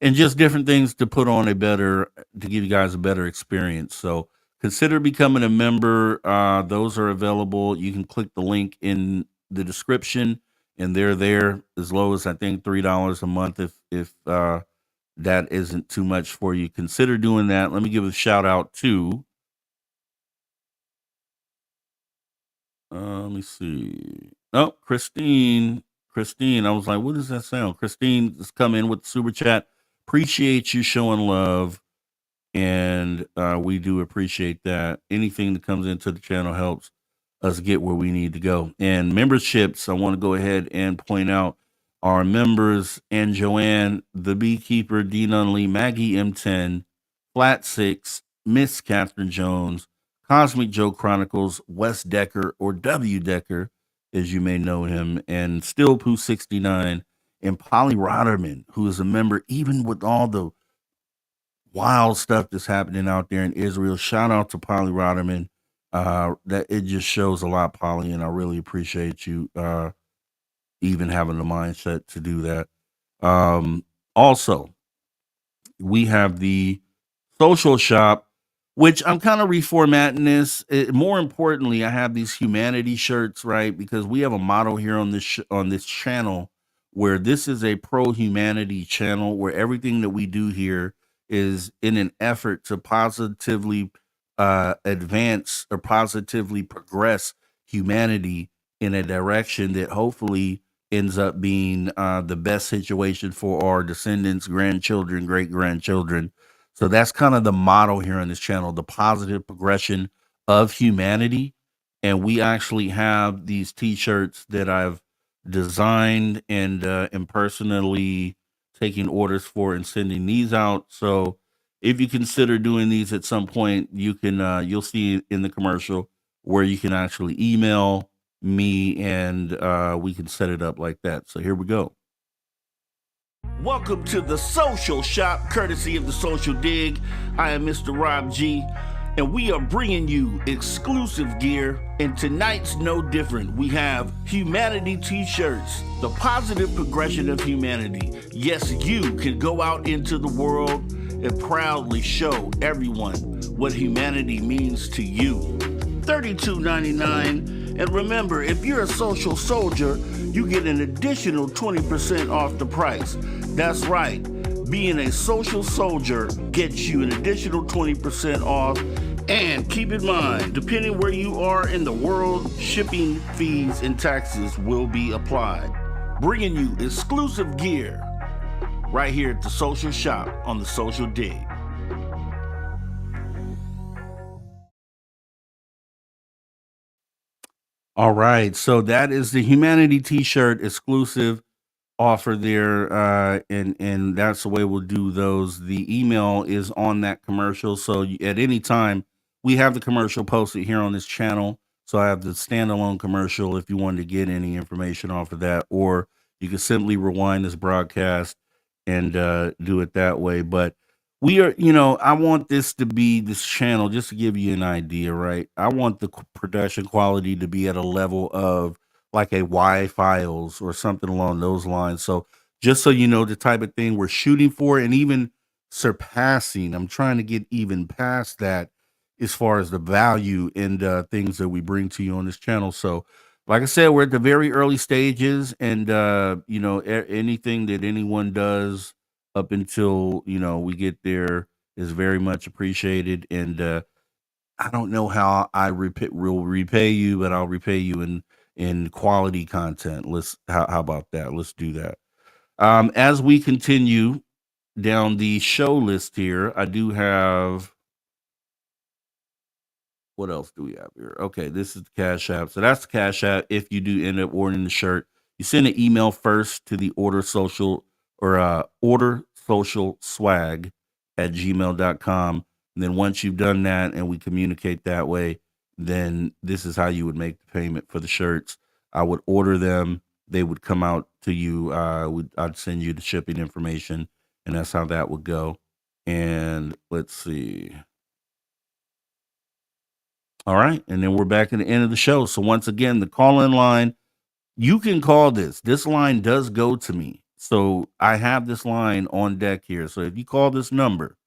and just different things to put on to give you guys a better experience. So consider becoming a member. Those are available. You can click the link in the description, and they're there as low as, I think, $3 a month. If that isn't too much for you, consider doing that. Let me give a shout out to let me see. Oh, Christine. I was like, what does that sound? Christine has come in with the super chat. Appreciate you showing love, and we do appreciate that. Anything that comes into the channel helps us get where we need to go. And memberships, I want to go ahead and point out our members: and Joanne, the Beekeeper, D. Nunley, Maggie M10, Flat Six, Miss Catherine Jones, Cosmic Joe Chronicles, Wes Decker, or W. Decker, as you may know him, and Still Poo 69, and Polly Rotterman, who is a member even with all the wild stuff that's happening out there in Israel. Shout out to Polly Rotterman. That it just shows a lot, Polly, and I really appreciate you even having the mindset to do that. Also, we have the social shop, which I'm kind of reformatting this. More importantly, I have these humanity shirts, right? Because we have a motto here on this channel, where this is a pro-humanity channel, where everything that we do here is in an effort to positively advance or positively progress humanity in a direction that hopefully ends up being the best situation for our descendants, grandchildren, great grandchildren. So that's kind of the motto here on this channel, the positive progression of humanity. And we actually have these t-shirts that I've designed and am personally taking orders for and sending these out. So if you consider doing these at some point, you can you'll see in the commercial where you can actually email me and we can set it up like that. So here we go. Welcome to the Social Shop, courtesy of the Social Dig. I am Mr. Rob G, and we are bringing you exclusive gear, and tonight's no different. We have humanity t-shirts, the positive progression of humanity. Yes, you can go out into the world and proudly show everyone what humanity means to you. $32.99, and remember, if you're a social soldier, you get an additional 20% off the price. That's right, being a social soldier gets you an additional 20% off. And keep in mind, depending where you are in the world, shipping fees and taxes will be applied. Bringing you exclusive gear right here at the Social Shop on the Social Dig. All right, so that is the Humanity t-shirt exclusive offer there, and that's the way we'll do those. The email is on that commercial, so at any time we have the commercial posted here on this channel. So I have the standalone commercial if you wanted to get any information off of that, or you can simply rewind this broadcast and do it that way. But we are, I want this to be this channel, just to give you an idea, right? I want the production quality to be at a level of like a Y-Files or something along those lines. So just so you know the type of thing we're shooting for, and even surpassing, I'm trying to get even past that as far as the value and things that we bring to you on this channel. So like I said, we're at the very early stages, and anything that anyone does up until we get there is very much appreciated. And I don't know how I will repay you, but I'll repay you in quality content. How about that? Let's do that. As we continue down the show list here, I do have, what else do we have here? Okay, this is the Cash App. So that's the Cash App. If you do end up ordering the shirt, you send an email first to the order social swag at gmail.com. And then once you've done that and we communicate that way, then this is how you would make the payment for the shirts. I would order them. They would come out to you. I'd send you the shipping information, and that's how that would go. And let's see. All right. And then we're back at the end of the show. So once again, the call-in line, you can call this. This line does go to me. So I have this line on deck here. So if you call this number,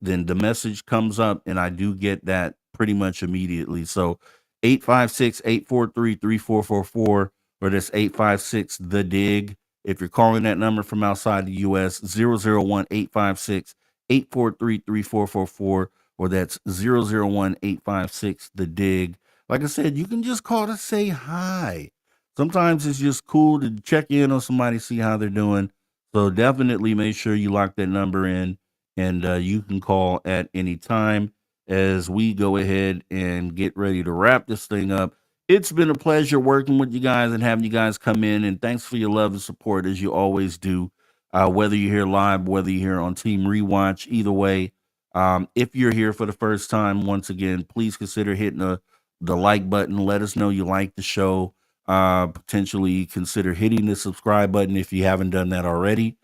then the message comes up and I do get that pretty much immediately. So 856-843-3444, or that's 856-THE-DIG. If you're calling that number from outside the U.S., 001-856-843-3444, or that's 001-856-THE-DIG. Like I said, you can just call to say hi. Sometimes it's just cool to check in on somebody, see how they're doing. So definitely make sure you lock that number in, and you can call at any time as we go ahead and get ready to wrap this thing up. It's been a pleasure working with you guys and having you guys come in, and thanks for your love and support as you always do, whether you're here live, whether you're here on Team Rewatch, either way. If you're here for the first time, once again, please consider hitting the like button. Let us know you like the show. Potentially consider hitting the subscribe button if you haven't done that already.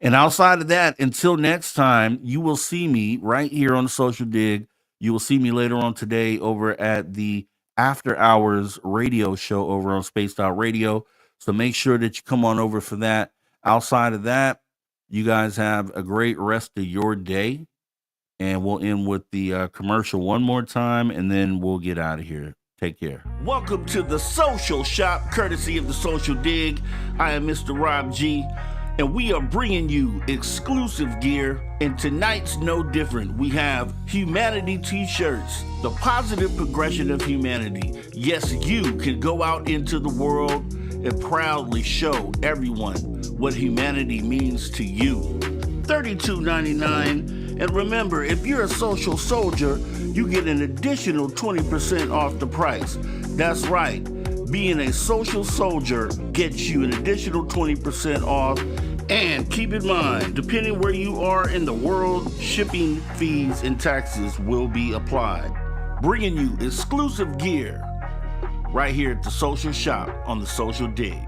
And outside of that, until next time, you will see me right here on the Social Dig. You will see me later on today over at the After Hours radio show over on Spaced Out Radio. So make sure that you come on over for that. Outside of that, you guys have a great rest of your day. And we'll end with the commercial one more time, and then we'll get out of here. Take care. Welcome to the Social Shop, courtesy of the Social Dig. I am Mr. Rob G, and we are bringing you exclusive gear, and tonight's no different. We have humanity t-shirts, the positive progression of humanity. Yes, you can go out into the world and proudly show everyone what humanity means to you. $32.99. And remember, if you're a social soldier, you get an additional 20% off the price. That's right. Being a social soldier gets you an additional 20% off. And keep in mind, depending where you are in the world, shipping fees and taxes will be applied. Bringing you exclusive gear right here at the Social Shop on the Social Dig.